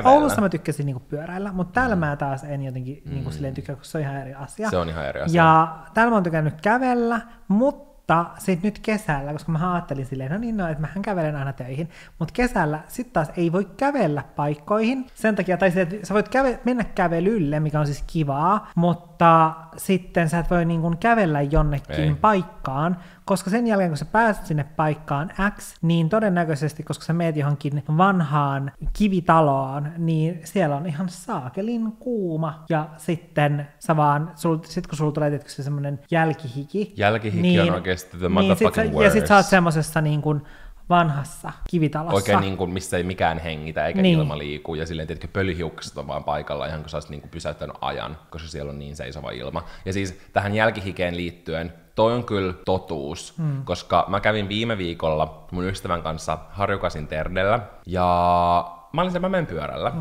Oulussa mä tykkäsin niinku pyöräillä, mutta täällä mä taas en jotenkin niinku silleen tykkää, koska se on ihan eri asia. Se on ihan eri asia. Ja täällä mä oon tykännyt kävellä, mutta sit nyt kesällä, koska mä ajattelin silleen, että mähän kävelen aina töihin, mutta kesällä sit taas ei voi kävellä paikkoihin, sen takia, tai sä voit mennä kävelylle, mikä on siis kivaa, mutta sitten sä et voi niin kuin kävellä jonnekin paikkaan, koska sen jälkeen, kun sä pääset sinne paikkaan X, niin todennäköisesti, koska sä meet johonkin vanhaan kivitaloon, niin siellä on ihan saakelin kuuma, ja sitten sä vaan, kun sulla tulee tietysti semmoinen jälkihiki, niin, on oikeasti the motherfucking worst. Ja sit sä oot semmosessa niin kuin vanhassa kivitalossa. Oikein niin kuin, missä ei mikään hengitä eikä ilma liiku, ja silleen, tiedätkö, pölyhiukset on vaan paikalla, ihan kun sä olisit niin kuin pysäyttänyt ajan, koska siellä on niin seisova ilma. Ja siis tähän jälkihikeen liittyen, toi on kyllä totuus, koska mä kävin viime viikolla mun ystävän kanssa Harjukasin Terdellä, ja mä menen pyörällä.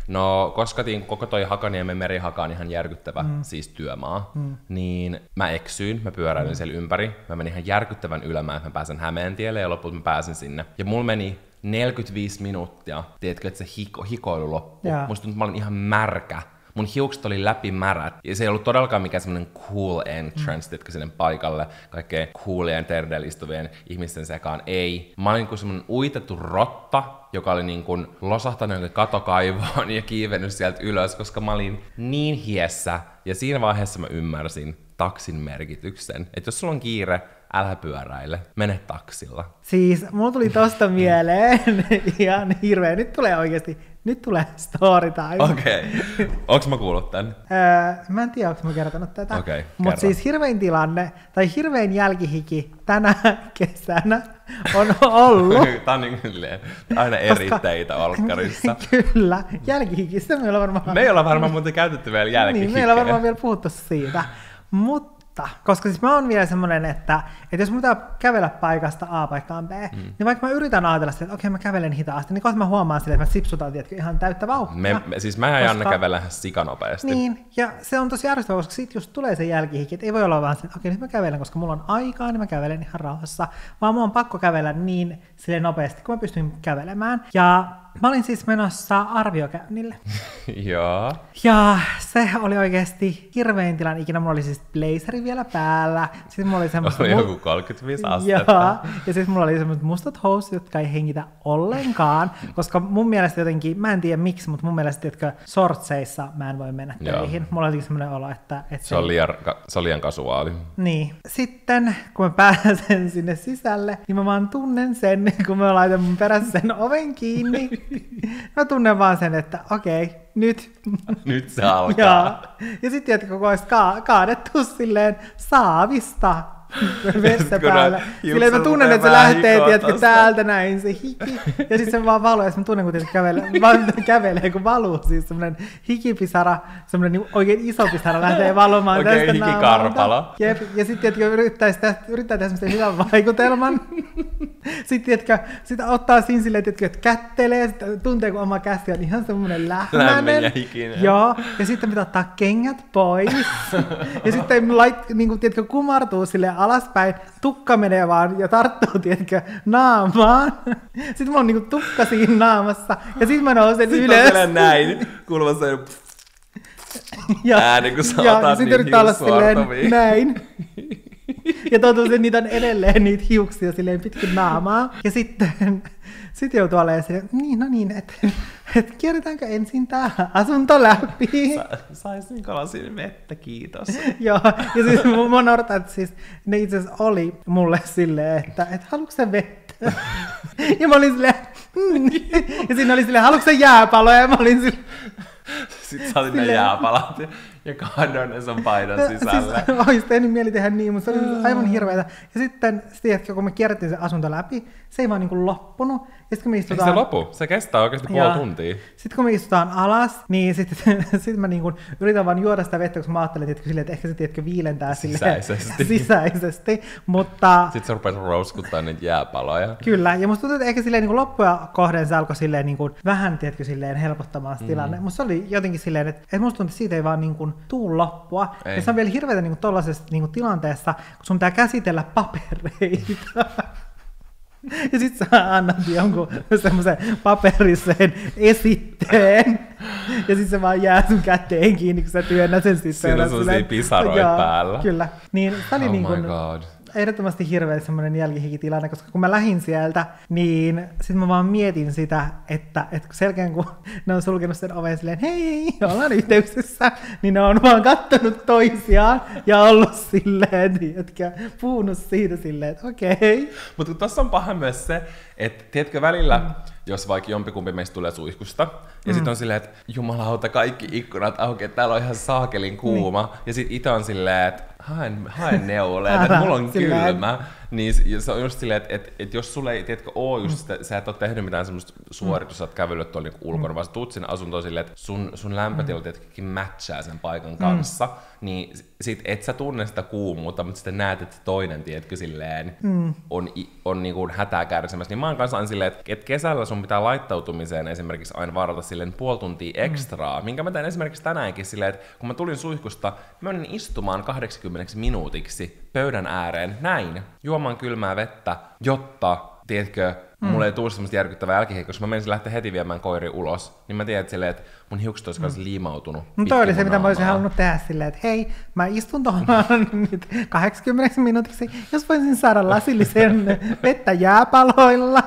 No, koska koko toi Hakaniemen merihaка on ihan järkyttävä siis työmaa, niin mä eksyin, mä pyöräilin siellä ympäri, mä menin ihan järkyttävän ylämään, että mä pääsen Hämeentielle ja lopulta mä pääsin sinne. Ja mulla meni 45 minuuttia, tiedätkö, että se hikoilu loppui. Musta tuntuu, että mä olin ihan märkä. Mun hiukset oli läpimärät, ja se ei ollut todellakaan mikään semmoinen cool entrance, tiedätkö, sinne paikalle, kaikkeen coolien Terdellä istuvien ihmisten sekaan. Ei. Mä olin kuin semmoinen uitettu rotta, joka oli niin kuin losahtanut jonkin katokaivoon ja kiivennyt sieltä ylös, koska mä olin niin hiessä. Ja siinä vaiheessa mä ymmärsin taksin merkityksen, että jos sulla on kiire, älä pyöräile, mene taksilla. Siis mulla tuli tosta mieleen ihan hirveä. Nyt tulee story time. Okei. Onks mä kuullut tän? Mä en tiedä, onko mä kertonut tätä. Okei, mutta siis hirvein tilanne, tai hirvein jälkihiki tänä kesänä on ollut. Tää on niin aina eritteitä olkkarissa. Kyllä, jälkihikistä me ollaan varmaan muuten käytetty vielä jälkihikeä. Niin, meillä on varmaan vielä puhuttu siitä. Mutta koska siis mä oon vielä semmonen, että jos mun pitää kävellä paikasta A paikkaan B, niin vaikka mä yritän ajatella sitä, että okei, mä kävelen hitaasti, niin kohta mä huomaan silleen, että mä sipsutaan ihan täyttä vauhtia. Siis mä ja Janne kävellään ihan sikanopeasti. Niin, ja se on tosi ärsyttävää, koska sit just tulee se jälkihiki, että ei voi olla vaan se, että okei, nyt mä kävelen, koska mulla on aikaa, niin mä kävelen ihan rauhassa, vaan mun on pakko kävellä niin silleen nopeasti, kun mä pystyn kävelemään. Ja mä olin siis menossa arviokäynnille. Joo. Ja se oli oikeasti hirvein tilanne ikinä. Mulla oli siis blazeri vielä päällä. Sitten mulla oli semmoista... Oli joku 35 astetta. Joo. Ja sitten mulla oli semmoiset mustat housut, jotka ei hengitä ollenkaan. Koska mun mielestä jotenkin, mä en tiedä miksi, mutta mun mielestä jotka shortseissa mä en voi mennä töihin. Mulla oli semmoinen olo, että se on liian kasuaali. Niin. Sitten kun mä pääsen sinne sisälle, niin mä vaan tunnen sen, kun mä laitan mun perässä sen oven kiinni. Mä tunnen vaan sen, että okei, nyt. Nyt se alkaa. Ja sitten tiedätkö, koko ajan kaadettu silleen saavista vettä päällä. Silleen mä tunnen, että se lähtee tiedätkö, täältä näin se hiki. Ja sitten se vaan valuu, ja mä tunnen, kun kävelee, kun valuu. Siis semmoinen hikipisara, semmoinen niin oikein iso pisara lähtee valumaan tästä oikein hikikarpalo. Jep. Ja sitten tiedätkö, yrittää tehdä semmoisen hyvän vaikutelman. Sitten tiedätkö, ottaa siinä silleen, tiedätkö, että kättelee, tuntee, kun oma käsi on ihan semmoinen lämmin ja hikinen. Joo, ja sitten pitää ottaa kengät pois. Ja sitten niin tiedätkö, kumartuu silleen alaspäin, tukka menee vaan ja tarttuu, tiedätkö, naamaan. Sitten mulla on niin tukka siinä naamassa, ja sitten mä nousen ylös. Sitten on näin, kuuluu se ääni, kun sä otat niin hiussuortovia. Näin. Ja tuntuu, että niitä on edelleen niitä hiuksia silleen pitkin naamaa. Ja sitten joutuu olemaan silleen, että kierretäänkö ensin tää asunto läpi? Saisinko lasin vettä, kiitos. Joo, ja siis mua naurattaa, että siis ne itse asiassa oli mulle silleen, että haluatko sä vettä? Ja mä olin silleen, ja siinä oli silleen, haluatko sä jääpaloja? Ja mä olin silleen, sitten sä otit ne jääpalat ja kaadoin ne sun paidan sisälle. Siis olisi tehnyt mieli tehdä niin, mutta se oli aivan hirveätä. Ja sitten, tiedätkö, kun me kierrettiin se asunto läpi, se ei vaan niin kuin loppunut. Ja sitten, ei se lopu, se kestää oikeasti puoli tuntia. Sitten kun me istutaan alas, niin sitten mä niin kuin yritän vaan juoda sitä vettä, koska mä ajattelin, että ehkä se tiedätkö, viilentää sisäisesti. Mutta... Sitten se rupesi rouskuttaa niitä jääpaloja. Kyllä, ja musta tuntuu, että ehkä silleen niin kuin loppuja kohden se alkoi silleen niin kuin vähän, tiedätkö, silleen helpottamaan se tilanne. Musta se oli jotenkin silleen, että musta tuntuu, että siitä ei vaan niin kuin tuu loppua. Ei. Ja se on vielä hirveätä niin tuollaisessa niin tilanteessa, kun sun pitää käsitellä papereita. Ja sit sä annat jonkun semmoisen paperisen esitteen, ja sit se vaan jää sun käteen kiinni, kun sä työnnät sen sitten. Siinä on sellaisia pisaroita päällä. Kyllä. Niin, tää oli Oh niin my kuin god. ehdottomasti hirveä semmoinen jälkihikitilanne, koska kun mä lähdin sieltä, niin sit mä vaan mietin sitä, että selkeän kun ne on sulkenut sen oven silleen, hei, ollaan yhteyksissä, niin ne on vaan kattonut toisiaan ja ollut silleen, tiedätkö, puhunut siitä silleen, että okei. Mutta tossa on paha myös se, että tiedätkö välillä, jos vaikka jompikumpi meistä tulee suihkusta, ja sitten on silleen, että jumalauta, kaikki ikkunat auki, että täällä on ihan saakelin kuuma, ja sitten itse on silleen, että haen neuleen, että mulla on kylmä. Niin se on just silleen, että jos sulle ei, tiedätkö, oo just sitä, sä et ole tehnyt mitään semmoista suoritusta, sä oot kävellyt tuolla niinku ulkona, vaan sä tuut sinne asuntoon silleen, että sun lämpötila tietenkin matchaa sen paikan kanssa, niin sit et sä tunne sitä kuumuutta, mutta sitten näet, että toinen, tiedätkö, silleen on niinku hätää kärsimässä. Niin mä oon kanssa aina silleen, että kesällä sun pitää laittautumiseen esimerkiksi aina varata silleen puoli tuntia ekstraa, minkä mä tein esimerkiksi tänäänkin silleen, että kun mä tulin suihkusta, mä menin istumaan 80 minuutiksi pöydän ääreen näin, juomaan kylmää vettä, jotta, tiedätkö, mulla ei tule semmoista järkyttävää jälkiheikkoa, koska mä menisin lähteä heti viemään koiri ulos, niin mä tiedän silleen, että mun hiukset olisi kanssa liimautunut. No toi oli se, mitä mä olisin halunnut tehdä silleen, että hei, mä istun tuohon nyt 80 minuutiksi, jos voisin saada lasillisen vettä jääpaloilla.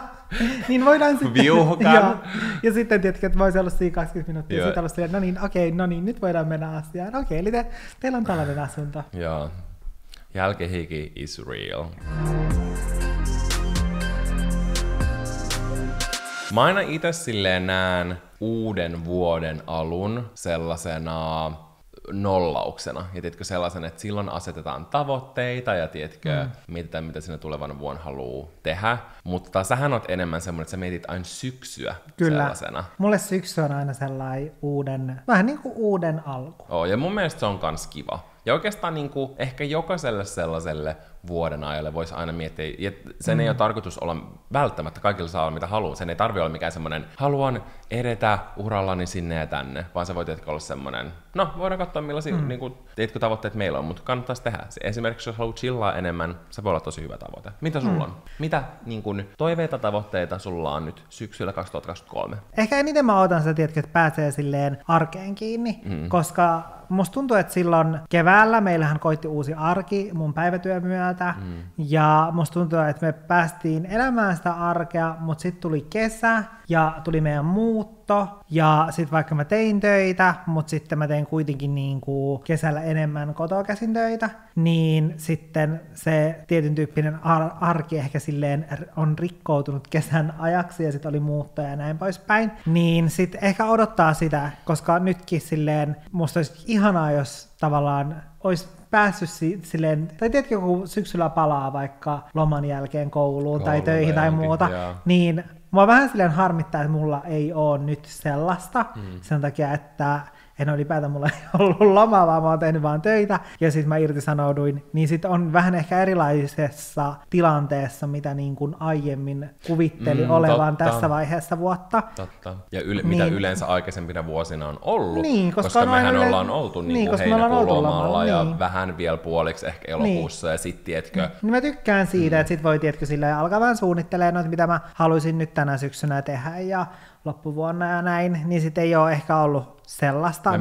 Niin voidaan sitten... Viuhukan. Ja sitten tiedätkö, että voisi olla siinä 20 minuuttia. Ja sitten olla silleen, no niin, nyt voidaan mennä asiaan. Okei, eli teillä on tällainen asunto. Joo. Jälkihiki is real. Mä aina itse silleen näen uuden vuoden alun sellaisena nollauksena. Ja tiedätkö sellaisen, että silloin asetetaan tavoitteita ja tiedätkö, mietitään, mitä sinä tulevan vuonna haluaa tehdä. Mutta sähän oot enemmän semmoinen, että sä mietit aina syksyä sellaisena. Mulle syksy on aina sellainen vähän niin kuin uuden alku. Ja mun mielestä se on kans kiva. Ja oikeastaan niin kuin, ehkä jokaiselle sellaiselle vuoden ajalle voisi aina miettiä, että sen ei ole tarkoitus olla välttämättä, kaikilla saa olla mitä haluaa. Sen ei tarvitse olla mikään semmoinen, haluan edetä urallani sinne ja tänne, vaan se voi tietenkin olla semmoinen, no voidaan katsoa millaisia niin kuin, tiedätkö, tavoitteet meillä on, mutta kannattaisi tehdä. Esimerkiksi jos haluat chillaa enemmän, se voi olla tosi hyvä tavoite. Mitä sulla on? Mitä niin kuin, toiveita, tavoitteita sulla on nyt syksyllä 2023? Ehkä eniten mä odotan sitä, tiedätkö, että pääsee silleen arkeen kiinni, koska musta tuntuu, että silloin keväällä meillähän koitti uusi arki mun päivätyön myötä, ja musta tuntuu, että me päästiin elämään sitä arkea, mutta sitten tuli kesä, ja tuli meidän muutto, ja sitten vaikka mä tein töitä, mutta sitten mä tein kuitenkin niinku kesällä enemmän kotoa käsin töitä, niin sitten se tietyn tyyppinen arki ehkä silleen on rikkoutunut kesän ajaksi, ja sitten oli muutto ja näin poispäin, niin sitten ehkä odottaa sitä, koska nytkin silleen musta olisi ihanaa, jos tavallaan olisi päässyt silleen, tai tiedätkö, kun syksyllä palaa vaikka loman jälkeen kouluun tai töihin tai muuta, niin mua vähän silleen harmittaa, että mulla ei ole nyt sellaista, sen takia, että en ole ylipäätään, mulla ei ollut lomaa, vaan mä oon tehnyt vaan töitä, ja sitten mä irtisanouduin, niin sitten on vähän ehkä erilaisessa tilanteessa, mitä niin kuin aiemmin kuvitteli olevan tässä vaiheessa vuotta. Totta. Ja mitä yleensä aikaisempina vuosina on ollut, niin, koska mehän ollaan oltu niin heinäkuun lomalla ja vähän vielä puoliksi ehkä elokuussa, ja sitten tiedätkö... Niin mä tykkään siitä, että sit voi tiedätkö silleen alkaa vähän suunnittelemaan noita, mitä mä haluaisin nyt tänä syksynä tehdä, ja loppuvuonna ja näin, niin sit ei ole ehkä ollut sellaista,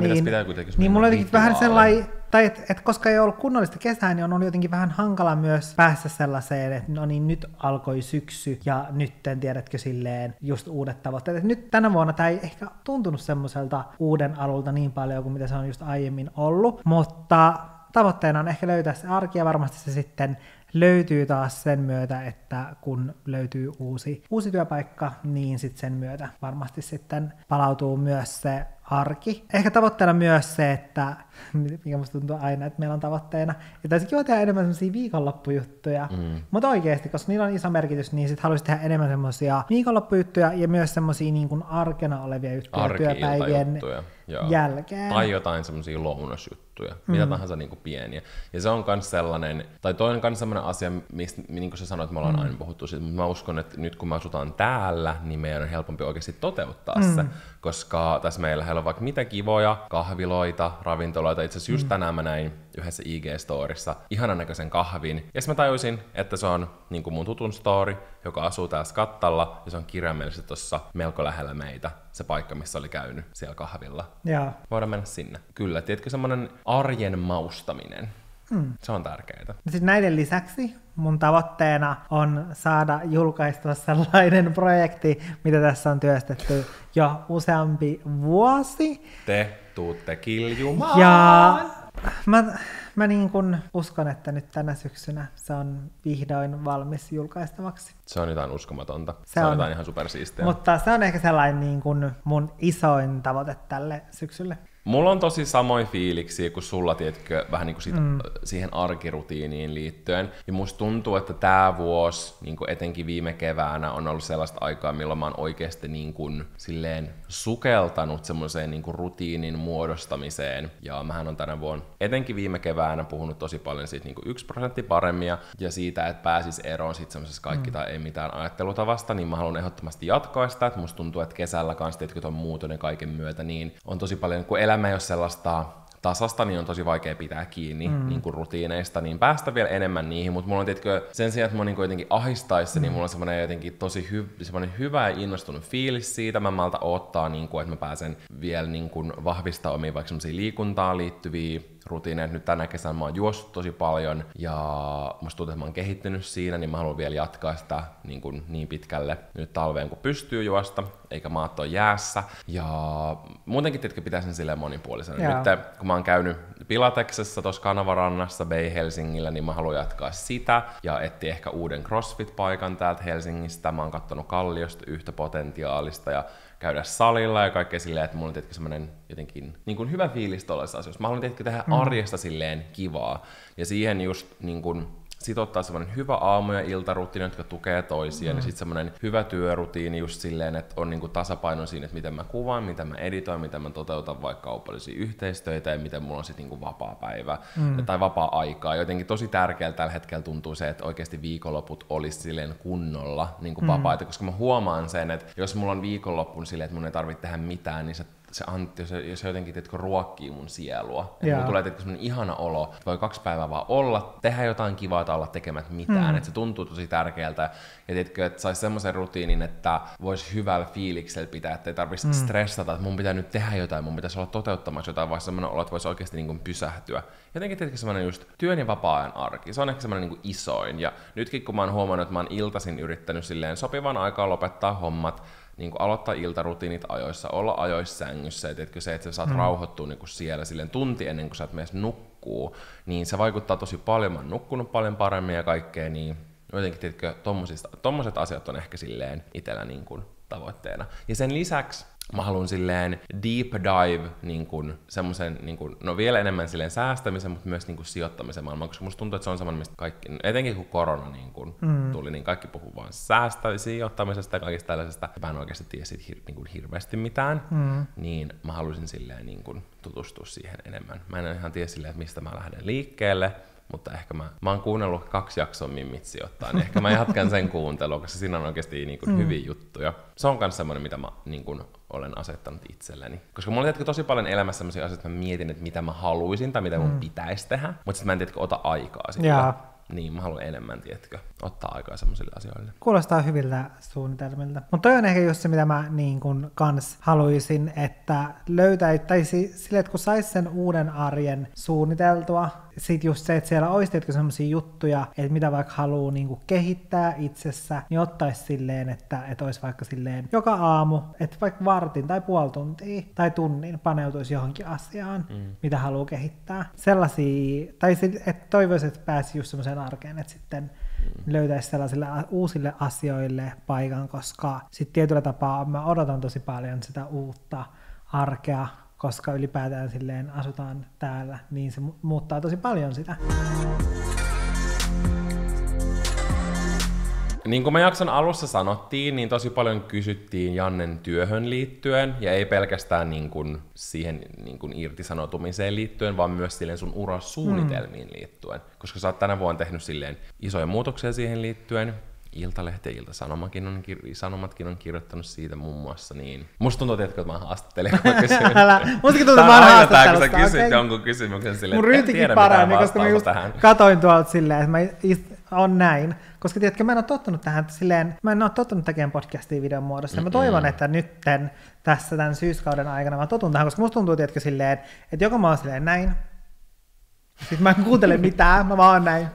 niin mulla jotenkin vähän sellainen, tai että koska ei ollut kunnollista kesää, niin on ollut jotenkin vähän hankala myös päästä sellaiseen, että no niin, nyt alkoi syksy, ja nyt tiedätkö silleen just uudet tavoitteet. Et nyt tänä vuonna tämä ei ehkä tuntunut semmoiselta uuden alulta niin paljon kuin mitä se on just aiemmin ollut, mutta tavoitteena on ehkä löytää se arki, ja varmasti se sitten löytyy taas sen myötä, että kun löytyy uusi työpaikka, niin sitten sen myötä varmasti sitten palautuu myös se arki. Ehkä tavoitteena myös se, että, mikä musta tuntuu aina, että meillä on tavoitteena, että olisi kiva tehdä enemmän semmosia viikonloppujuttuja, mutta oikeasti, koska niillä on iso merkitys, niin sitten haluaisin tehdä enemmän semmosia viikonloppujuttuja ja myös semmosia niin kuin arkena olevia juttuja työpäivien jälkeen. Tai jotain semmosia lounasjuttuja, mitä tahansa niin kuin pieniä. Ja se on myös sellainen, tai toinen myös sellainen asia, mistä niin kuin sä sanoit, me ollaan aina puhuttu siitä, mutta mä uskon, että nyt kun me asutaan täällä, niin meidän on helpompi oikeasti toteuttaa se, koska tässä meidän meillä on vaikka mitä kivoja kahviloita, ravintoloita. Itse asiassa just tänään mä näin yhdessä IG-storissa ihanan näköisen kahvin. Ja mä tajusin, että se on niin kuin mun tutun story, joka asuu täällä Skattalla, ja se on kirjaimellisesti tuossa melko lähellä meitä, se paikka, missä oli käynyt siellä kahvilla. Joo. Voidaan mennä sinne. Kyllä, tiedätkö, semmonen arjen maustaminen. Se on tärkeää. Sitten näiden lisäksi mun tavoitteena on saada julkaistua sellainen projekti, mitä tässä on työstetty jo useampi vuosi. Te tuutte kiljumaan. Ja mä niin kun uskon, että nyt tänä syksynä se on vihdoin valmis julkaistavaksi. Se on jotain uskomatonta. Se on jotain ihan supersiistiä. Mutta se on ehkä sellainen niin kun mun isoin tavoite tälle syksylle. Mulla on tosi samoin fiiliksiä kuin sulla, tiedätkö, vähän niin kuin siihen arkirutiiniin liittyen. Ja musta tuntuu, että tää vuosi, niin kuin etenkin viime keväänä, on ollut sellaista aikaa, milloin mä oon oikeasti niin kuin silleen sukeltanut semmoiseen niin kuin rutiinin muodostamiseen. Ja mähän on tänä vuonna, etenkin viime keväänä, puhunut tosi paljon siitä niin kuin 1% paremmin ja siitä, että pääsis eroon siitä semmoisesta kaikki tai ei mitään ajattelutavasta, niin mä haluan ehdottomasti jatkaa sitä. Että musta tuntuu, että kesällä kanssa, tiedätkö, ton muuton ja kaiken myötä, niin on tosi paljon, kun elämä ei ole sellaista tasasta, niin on tosi vaikea pitää kiinni niin kuin rutiineista, niin päästä vielä enemmän niihin, mutta mulla on tietkö, sen sijaan, että mä niin jotenkin ahistaisi, niin mulla on semmoinen jotenkin tosi semmoinen hyvä ja innostunut fiilis siitä, mä malta odottaa, niin kuin, että mä pääsen vielä niin kuin vahvistaa omia vaikka semmoisia liikuntaan liittyviä rutiineja. Nyt tänä kesänä mä oon juossut tosi paljon ja musta tuntuu, että mä oon kehittynyt siinä, niin mä haluan vielä jatkaa sitä niin pitkälle nyt talveen, kun pystyy juosta, eikä maat ole jäässä. Ja muutenkin tietenkin pitää sen silleen monipuolisena. Nyt kun mä oon käynyt Pilateksessa tuossa Kanavarannassa Bay Helsingillä, niin mä haluan jatkaa sitä ja etsiä ehkä uuden CrossFit-paikan täältä Helsingistä. Mä oon kattonut Kalliosta yhtä potentiaalista ja käydä salilla ja kaikkea silleen, että mulla on tietenkin semmoinen jotenkin niin kuin hyvä fiilis tuollaisessa asioissa. Mä haluan tietenkin tehdä arjesta silleen kivaa ja siihen just niin kuin sitottaa semmoinen hyvä aamu- ja iltarutiini, jotka tukee toisiaan, ja sitten semmoinen hyvä työrutiini just silleen, että on niinku tasapaino siinä, että miten mä kuvaan, miten mä editoin, miten mä toteutan vaikka kaupallisia yhteistöitä, ja miten mulla on sitten niinku vapaa päivä tai vapaa aikaa. Jotenkin tosi tärkeältä tällä hetkellä tuntuu se, että oikeasti viikonloput olisi silleen kunnolla niinku vapaita, koska mä huomaan sen, että jos mulla on viikonloppu silleen, että mun ei tarvitse tehdä mitään, niin se jotenkin teetkö, ruokkii mun sielua. Mulla tulee semmoinen ihana olo, että voi 2 päivää vaan olla, tehdä jotain kivaa tai olla tekemättä mitään. Että se tuntuu tosi tärkeältä. Ja teetkö, että saisi semmoisen rutiinin, että voisi hyvällä fiiliksellä pitää, että ei tarvitsisi stressata, että mun pitää nyt tehdä jotain, mun pitäisi olla toteuttamassa jotain, vaan semmoinen olo, että voisi oikeasti niin kuin pysähtyä. Jotenkin teetkö semmoinen just työn ja vapaa-ajan arki. Se on ehkä semmoinen niin kuin isoin. Ja nytkin kun mä oon huomannut, että mä oon iltaisin yrittänyt silleen sopivan aikaa lopettaa hommat, niin kuin aloittaa iltarutiinit ajoissa, olla ajoissa sängyssä, että se, että sä saat rauhoittua niin kuin siellä silleen tunti ennen kuin sä et mene nukkuu, niin se vaikuttaa tosi paljon. Mä oon nukkunut paljon paremmin ja kaikkea, niin jotenkin tiedätkö, tommoset asiat on ehkä silleen itsellä niin kuin tavoitteena. Ja sen lisäksi mä haluan silleen deep dive niin kuin semmoisen, niin kuin, no vielä enemmän silleen säästämisen, mutta myös niin kuin sijoittamisen maailmaan, koska musta tuntuu, että se on semmoinen, mistä kaikki, etenkin kun korona niin kuin tuli, niin kaikki puhuu vaan sijoittamisesta ja kaikista tällaisesta. Mä en oikeasti tiedä siitä niin kuin hirveästi mitään, niin mä haluaisin silleen niin kuin tutustua siihen enemmän. Mä en ihan tiedä silleen, että mistä mä lähden liikkeelle, mutta ehkä mä oon kuunnellut 2 jaksoa Mimmit sijoittaa, niin ehkä mä jatkan sen kuuntelua, koska siinä on oikeasti niin kuin hyviä juttuja. Se on myös semmoinen, mitä mä niin kuin olen asettanut itselleni. Koska mulla on tosi paljon elämässä sellaisia asioita, että mä mietin, että mitä mä haluaisin tai mitä mun pitäisi tehdä, mutta sitten mä en ota aikaa sillä. Niin, mä haluan enemmän, ottaa aikaa semmoisille asioille. Kuulostaa hyviltä suunnitelmilta. Mutta toi on ehkä just se, mitä mä niin kun kans haluaisin, että löytäisi sille, että kun sais sen uuden arjen suunniteltua, sit just se, että siellä olisi semmoisia juttuja, että mitä vaikka haluaa niin kun kehittää itsessä, niin ottaisi silleen, että olisi vaikka silleen joka aamu, että vaikka vartin tai puoli tuntia tai tunnin paneutuisi johonkin asiaan, mitä haluaa kehittää. Sellaisia, tai että toivoisin, että pääsi just semmoiseen arkeen, että sitten löytäisi sellaisille uusille asioille paikan, koska sitten tietyllä tapaa mä odotan tosi paljon sitä uutta arkea, koska ylipäätään silleen asutaan täällä, niin se muuttaa tosi paljon sitä. Niin kuin me jakson alussa sanottiin, niin tosi paljon kysyttiin Jannen työhön liittyen, ja ei pelkästään niin kuin siihen niin kuin irtisanoutumiseen liittyen, vaan myös silleen sun urasuunnitelmiin liittyen. Koska sä oot tänä vuonna tehnyt silleen isoja muutoksia siihen liittyen, Iltalehti ja Ilta-Sanomatkin on kirjoittanut siitä muun muassa. Niin. Musta tuntuu, että mä haastattelin. Mustakin tuntuu, että mä oon haastattelusta. Kun sä kysyt jonkun kysymyksen silleen, mun ryytikin parani, koska mä just katoin tuolta silleen, että mä on näin. Koska tiedätkö, mä en ole tottunut tähän silleen, mä en ole tottunut tekemään podcastia videon muodossa. Mä toivon, että nytten tässä tämän syyskauden aikana mä totun tähän, koska musta tuntuu, tiedätkö, silleen, että joko mä oon silleen näin, sitten mä en kuuntele mitään, mä vaan näin.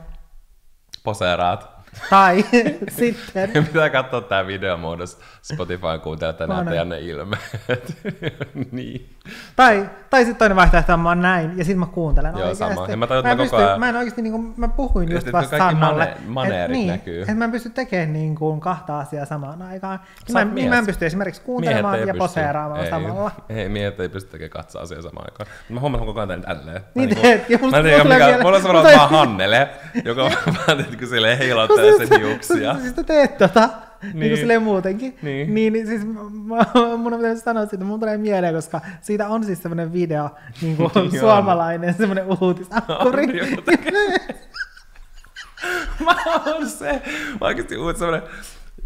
Poseeraat. Tai sitten... Pitää katsoa tää videomuodossa Spotifyn kuuntelijat ja näyttää ne ilmeet. Niin. Tai sitten toinen vaihtoehto on mä oon näin, ja sitten mä kuuntelen oikeasti. Joo, sama. Ja mä en oikeasti, niin kuin, mä puhuin just vasta Sannalle. Maneerit näkyy. Että mä en pysty tekemään niin kuin 2 asiaa samaan aikaan. Mä en pysty esimerkiksi kuuntelemaan ja poseeraamaan samalla. Ei, miehet ei pysty tekemään 2 asiaa samaan aikaan. Mä huomaan koko ajan tälleen. Niin teetkin. Mulla on sellainen vaan Hannele, joka vaan teetkö silleen heilauttaa sen hiuksia. Siis te teet niin kuin silleen muutenkin. Niin siis mun on pitänyt sanoa siitä, mun tulee mieleen, koska siitä on siis semmoinen video, niin kuin suomalainen, semmoinen uutisakkuri. Mä oon se, oikeesti semmoinen,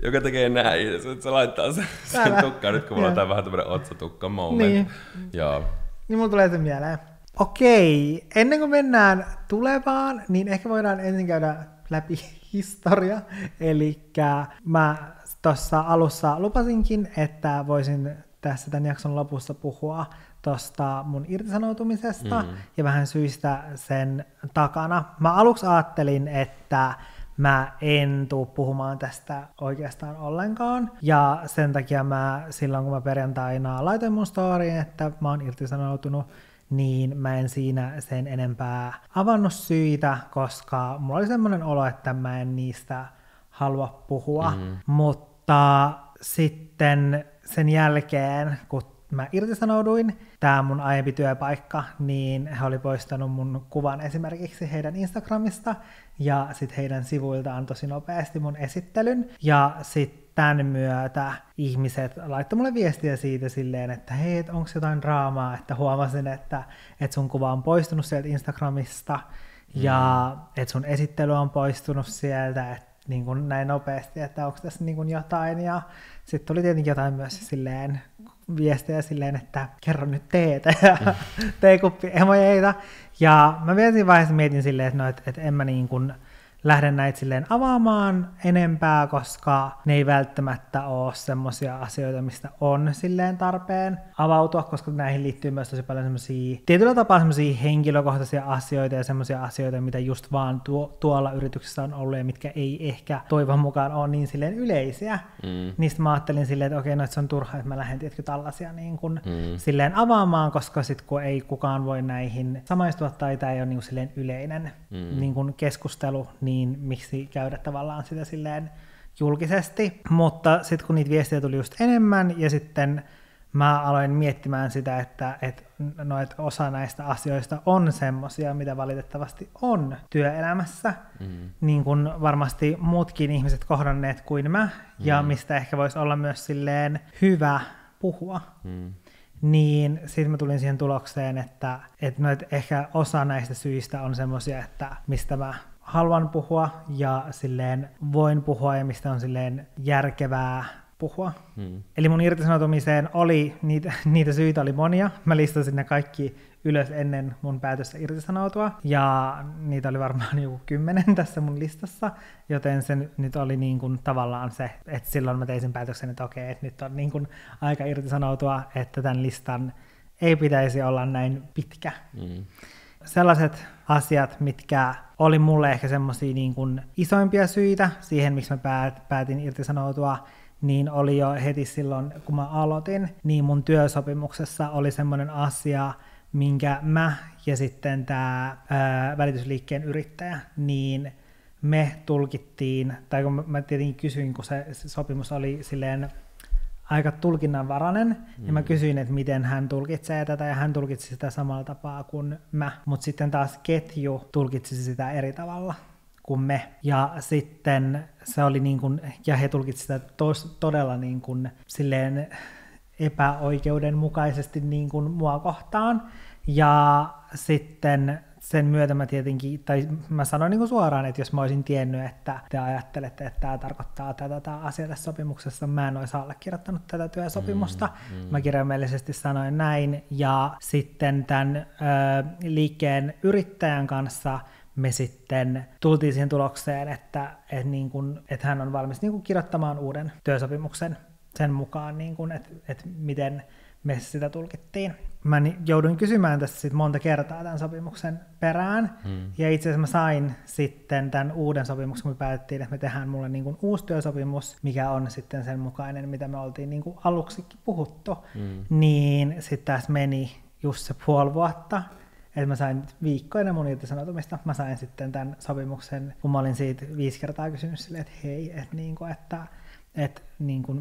joka tekee näin, se laittaa sen tukkaan nyt, kun mulla on vähän tämmöinen otsatukka moment. Niin. Joo. Niin mulla tulee se mieleen. Okei, ennen kuin mennään tulevaan, niin ehkä voidaan ensin käydä läpi historia. Elikkä mä tuossa alussa lupasinkin, että voisin tässä tämän jakson lopussa puhua tuosta mun irtisanoutumisesta ja vähän syistä sen takana. Mä aluksi ajattelin, että mä en tuu puhumaan tästä oikeastaan ollenkaan, ja sen takia mä silloin, kun mä perjantaina laitoin mun storyin, että mä oon irtisanoutunut, niin mä en siinä sen enempää avannut syitä, koska mulla oli semmoinen olo, että mä en niistä halua puhua. Mutta sitten sen jälkeen, kun mä irtisanouduin, tää mun aiempi työpaikka, niin he oli poistanut mun kuvan esimerkiksi heidän Instagramista, ja sit heidän sivuiltaan tosi nopeasti mun esittelyn, ja sit tämän myötä ihmiset laittoi mulle viestiä siitä silleen, että hei, onko jotain draamaa, että huomasin, että sun kuva on poistunut sieltä Instagramista, ja että sun esittely on poistunut sieltä, että niin kuin näin nopeasti, että onko tässä niin kuin jotain, ja sitten tuli tietenkin jotain myös silleen viestejä silleen, että kerro nyt teetä ja teekuppi emojeita, ja mä vielä siinä vaiheessa mietin silleen, että, no, että en mä niin kuin lähden näitä silleen avaamaan enempää, koska ne ei välttämättä ole semmoisia asioita, mistä on silleen tarpeen avautua, koska näihin liittyy myös tosi paljon semmoisia, tietyllä tapaa semmoisia henkilökohtaisia asioita ja semmoisia asioita, mitä just vaan tuolla yrityksessä on ollut ja mitkä ei ehkä toivon mukaan ole niin silleen yleisiä. Niistä mä ajattelin silleen, että okei, no, että se on turha, että mä lähden tietysti tällaisia niin kuin silleen avaamaan, koska sit kun ei kukaan voi näihin samaistua tai tämä ei ole niin kuin silleen yleinen niin kuin keskustelu, niin miksi käydä tavallaan sitä silleen julkisesti. Mutta sitten kun niitä viestejä tuli just enemmän, ja sitten mä aloin miettimään sitä, että osa näistä asioista on semmosia, mitä valitettavasti on työelämässä, niin kuin varmasti muutkin ihmiset kohdanneet kuin mä, ja mistä ehkä voisi olla myös silleen hyvä puhua. Niin sitten mä tulin siihen tulokseen, että ehkä osa näistä syistä on semmosia, että mistä mä haluan puhua ja silleen voin puhua ja mistä on silleen järkevää puhua. Eli mun irtisanoutumiseen oli, niitä syitä oli monia. Mä listasin ne kaikki ylös ennen mun päätöstä irtisanoutua, ja niitä oli varmaan joku 10 tässä mun listassa, joten se nyt oli niin kuin tavallaan se, että silloin mä tein sen päätöksen, että okei, että nyt on niin kuin aika irtisanoutua, että tämän listan ei pitäisi olla näin pitkä. Sellaiset asiat, mitkä oli mulle ehkä semmosia niin kuin isoimpia syitä siihen, miksi mä päätin irtisanoutua, niin oli jo heti silloin, kun mä aloitin, niin mun työsopimuksessa oli semmoinen asia, minkä mä ja sitten tämä välitysliikkeen yrittäjä, niin me tulkittiin, tai kun mä tietenkin kysyin, kun se sopimus oli silleen aika tulkinnanvarainen, ja mä kysyin, että miten hän tulkitsee tätä, ja hän tulkitsi sitä samalla tapaa kuin mä, mutta sitten taas ketju tulkitsi sitä eri tavalla kuin me, ja sitten se oli niin kuin, ja he tulkitsivat sitä todella niin kuin silleen epäoikeudenmukaisesti niin kuin mua kohtaan, ja sitten sen myötä mä tietenkin, tai mä sanoin niin kuin suoraan, että jos mä olisin tiennyt, että te ajattelette, että tämä tarkoittaa tätä asiaa tässä sopimuksessa, mä en olisi allekirjoittanut tätä työsopimusta. Mä kirjaimellisesti sanoin näin, ja sitten tämän liikkeen yrittäjän kanssa me sitten tultiin siihen tulokseen, että hän on valmis niin kuin kirjoittamaan uuden työsopimuksen sen mukaan, niin kuin, että miten me sitä tulkittiin. Mä jouduin kysymään tässä sit monta kertaa tämän sopimuksen perään, ja itse asiassa mä sain sitten tämän uuden sopimuksen, kun me päätettiin, että me tehdään mulle niin kuin uusi työsopimus, mikä on sitten sen mukainen, mitä me oltiin niin kuin aluksikin puhuttu, niin sitten tässä meni just se puoli vuotta, että mä sain viikkoina mun irtisanoutumista, mä sain sitten tämän sopimuksen, kun mä olin siitä 5 kertaa kysynyt silleen, että hei, että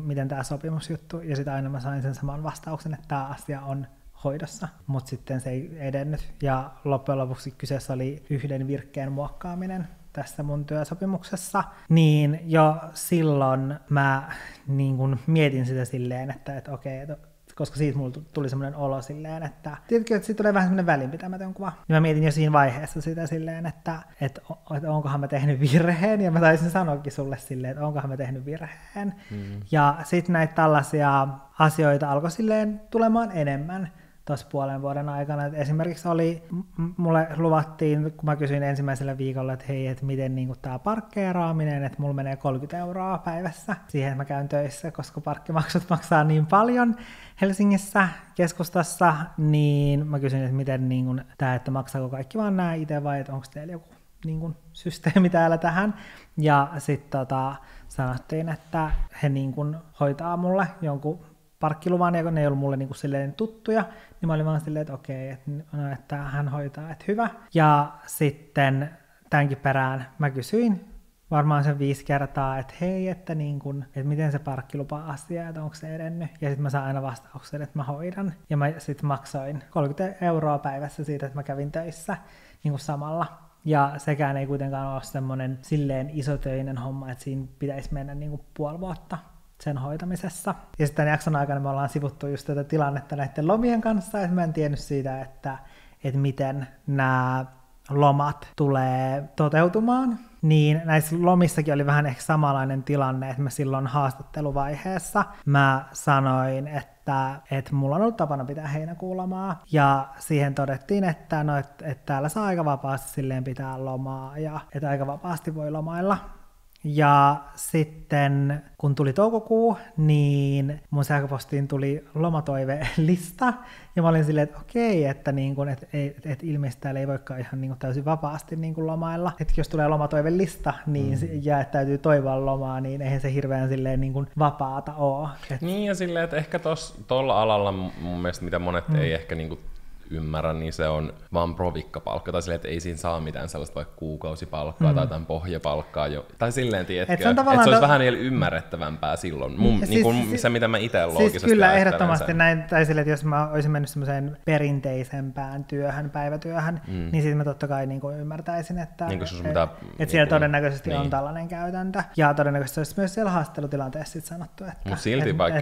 miten tämä sopimusjuttu, ja sitten aina mä sain sen saman vastauksen, että tämä asia on hoidossa, mutta sitten se ei edennyt, ja loppujen lopuksi kyseessä oli 1 virkkeen muokkaaminen tässä mun työsopimuksessa, niin jo silloin mä niin kun mietin sitä silleen, että okei, koska siitä mulla tuli semmoinen olo silleen, että tietenkin, että siitä tulee vähän semmoinen välinpitämätön kuva. Ja mä mietin jo siinä vaiheessa sitä silleen, että onkohan mä tehnyt virheen, ja mä taisin sanoakin sulle silleen, että onkohan mä tehnyt virheen. Ja sitten näitä tällaisia asioita alkoi silleen tulemaan enemmän tuossa puolen vuoden aikana. Et esimerkiksi mulle luvattiin, kun mä kysyin ensimmäisellä viikolla, että hei, että miten niin tämä parkkeeraaminen, että mulla menee 30 € päivässä siihen, että mä käyn töissä, koska parkkimaksut maksaa niin paljon Helsingissä keskustassa, niin mä kysyin, että miten niin tämä, että maksaako kaikki vaan nämä itse vai että onko teillä joku niin systeemi täällä tähän. Ja sitten sanottiin, että he niin hoitaa mulle jonkun parkkiluvan, ja kun ne ei ollut mulle niin silleen tuttuja, niin mä olin vaan silleen, että okei, että hän hoitaa, että hyvä. Ja sitten tämänkin perään mä kysyin varmaan sen 5 kertaa, että hei, että miten se parkkilupa-asia, että onko se edennyt. Ja sitten mä sain aina vastauksen, että mä hoidan. Ja mä sitten maksoin 30 € päivässä siitä, että mä kävin töissä niin kuin samalla. Ja sekään ei kuitenkaan ole semmoinen silleen isotöinen homma, että siinä pitäisi mennä niin kuin puoli vuotta sen hoitamisessa. Ja sitten tämän jakson aikana me ollaan sivuttu just tätä tilannetta näiden lomien kanssa, että mä en tiennyt siitä, että miten nämä lomat tulee toteutumaan. Niin näissä lomissakin oli vähän ehkä samanlainen tilanne, että mä silloin haastatteluvaiheessa mä sanoin, että mulla on ollut tapana pitää heinäkuun lomaa, ja siihen todettiin, että täällä saa aika vapaasti silleen pitää lomaa, ja että aika vapaasti voi lomailla. Ja sitten kun tuli toukokuu, niin mun sähköpostiin tuli lomatoivelista, ja mä olin silleen, että okei, että ilmeisesti täällä ei voikaan ihan täysin vapaasti lomailla. Että jos tulee lomatoivelista ja että täytyy toivoa lomaa, niin eihän se hirveän silleen vapaata ole. Niin, ja silleen, että ehkä tuolla alalla mun mielestä, mitä monet ei ehkä ymmärrä, niin se on vaan provikkapalkka, tai silleen, että ei siinä saa mitään sellaista vaikka kuukausipalkkaa tai jotain pohjapalkkaa, tai silleen, tiedätkö, että se olisi vähän ymmärrettävämpää silloin, se mitä mä itse loogisesti siis kyllä ehdottomasti näin, tai silleen, että jos mä olisin mennyt semmoiseen perinteisempään päivätyöhön, niin sitten mä totta kai ymmärtäisin, että siellä todennäköisesti on tällainen käytäntö, ja todennäköisesti olisi myös siellä haastattelutilanteessa sit sanottu, että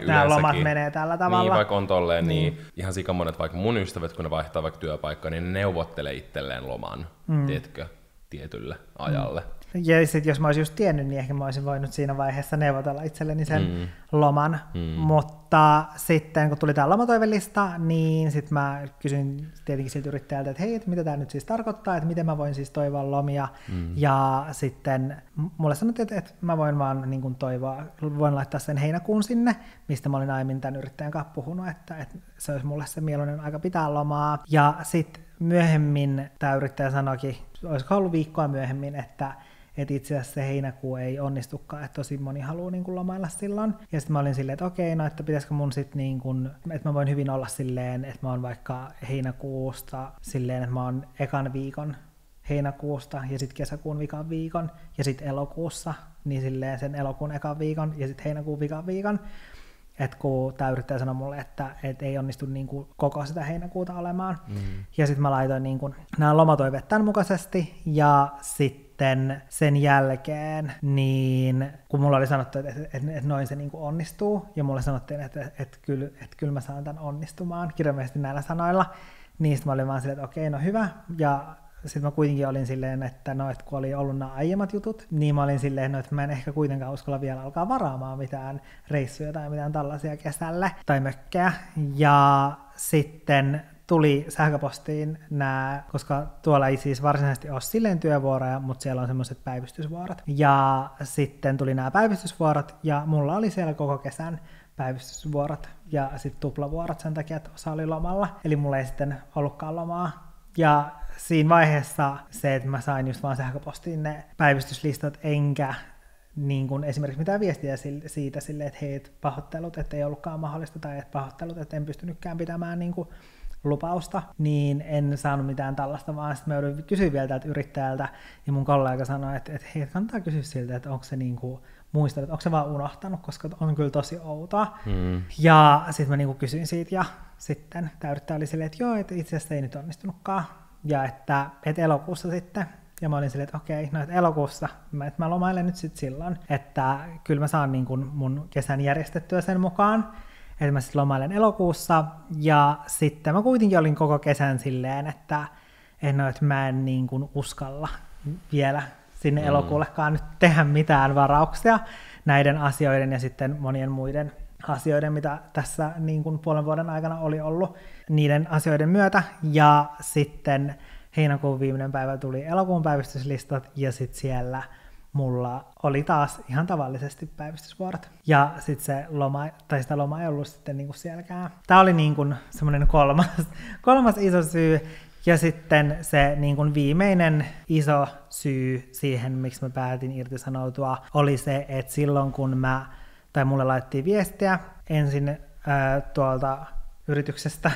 nämä lomat menee tällä tavalla. Niin, vaikka on tolleen, niin ihan sikamonet, vaikka mun ystävät, kun ne vaihtaa vaikka työpaikkaa, niin ne neuvottelee itselleen loman, tiedätkö, tietylle ajalle. Ja sitten jos mä olisin just tiennyt, niin ehkä mä olisin voinut siinä vaiheessa neuvotella itselleni sen loman. Mutta sitten kun tuli tämä lomatoivelista, niin sitten mä kysyin tietenkin siltä yrittäjältä, että hei, että mitä tämä nyt siis tarkoittaa, että miten mä voin siis toivoa lomia. Ja sitten mulle sanottiin, että mä voin vaan toivoa, voin laittaa sen heinäkuun sinne, mistä mä olin aiemmin tämän yrittäjän kanssa puhunut, että se olisi mulle se mieluinen aika pitää lomaa. Ja sitten myöhemmin tämä yrittäjä sanoikin, olisiko ollut viikkoa myöhemmin, että itse asiassa se heinäkuu ei onnistukaan, että tosi moni haluaa lomailla silloin. Ja sitten mä olin silleen, että okei, no että pitäisikö mun sitten että mä voin hyvin olla silleen, että mä oon vaikka heinäkuusta silleen, että mä oon ekan viikon heinäkuusta ja sitten kesäkuun vikan viikon ja sitten elokuussa, niin silleen sen elokuun ekan viikon ja sitten heinäkuun vikan viikon. Että kun tämä yrittäjä sanoi mulle, että ei onnistu koko sitä heinäkuuta olemaan. Ja sitten mä laitoin nämä lomatoiveet tämän mukaisesti, ja sitten sen jälkeen, niin kun mulla oli sanottu, että noin se onnistuu, ja mulle sanottiin, että kyllä mä saan tämän onnistumaan kirjaimellisesti näillä sanoilla, niin sitten mä olin vaan silleen, että okei, no hyvä, ja sitten mä kuitenkin olin silleen, että no, että kun oli ollut nämä aiemmat jutut, niin mä olin silleen, no, että mä en ehkä kuitenkaan uskalla vielä alkaa varaamaan mitään reissuja tai mitään tällaisia kesälle tai mökkejä. Ja sitten tuli sähköpostiin nämä, koska tuolla ei siis varsinaisesti ole silleen työvuoroja, mutta siellä on semmoiset päivystysvuorot. Ja sitten tuli nämä päivystysvuorot, ja mulla oli siellä koko kesän päivystysvuorot ja sitten tuplavuorot sen takia, että osa oli lomalla. Eli mulla ei sitten ollutkaan lomaa. Ja siinä vaiheessa se, että mä sain just vaan sähköpostiin ne päivystyslistat, enkä niin kuin esimerkiksi mitään viestiä siitä silleen, että hei, pahoittelut, että ei ollutkaan mahdollista, tai että pahoittelut, että en pystynytkään pitämään niin kuin lupausta, niin en saanut mitään tällaista, vaan sitten mä joudun kysyä vielä tältä yrittäjältä, ja mun kollega sanoi, että hei, kannattaa kysyä siltä, että onko se niin kuin muistanut, onko se vaan unohtanut, koska on kyllä tosi outoa. Ja sitten mä niin kuin kysyin siitä, ja sitten tämä yrittäjä oli silleen, että joo, että itse asiassa ei nyt onnistunutkaan, ja että elokuussa sitten. Ja mä olin silleen, että okei, no että elokuussa, että mä lomailen nyt sitten silloin, että kyllä mä saan niin kuin mun kesän järjestettyä sen mukaan, että mä sitten lomailen elokuussa, ja sitten mä kuitenkin olin koko kesän silleen, että mä en niin kuin uskalla vielä sinne elokuullekaan nyt tehdä mitään varauksia näiden asioiden ja sitten monien muiden asioiden, mitä tässä niin kuin puolen vuoden aikana oli ollut niiden asioiden myötä, ja sitten heinäkuun viimeinen päivä tuli elokuun päivystyslistat, ja sitten siellä mulla oli taas ihan tavallisesti päivystysvuorot. Ja sitten se loma, tai sitä lomaa ei ollut sitten niinku sielläkään. Tämä oli niinku semmoinen kolmas iso syy. Ja sitten se niinku viimeinen iso syy siihen, miksi mä päätin irtisanoutua, oli se, että silloin kun mulle laitettiin viestiä ensin tuolta yrityksestä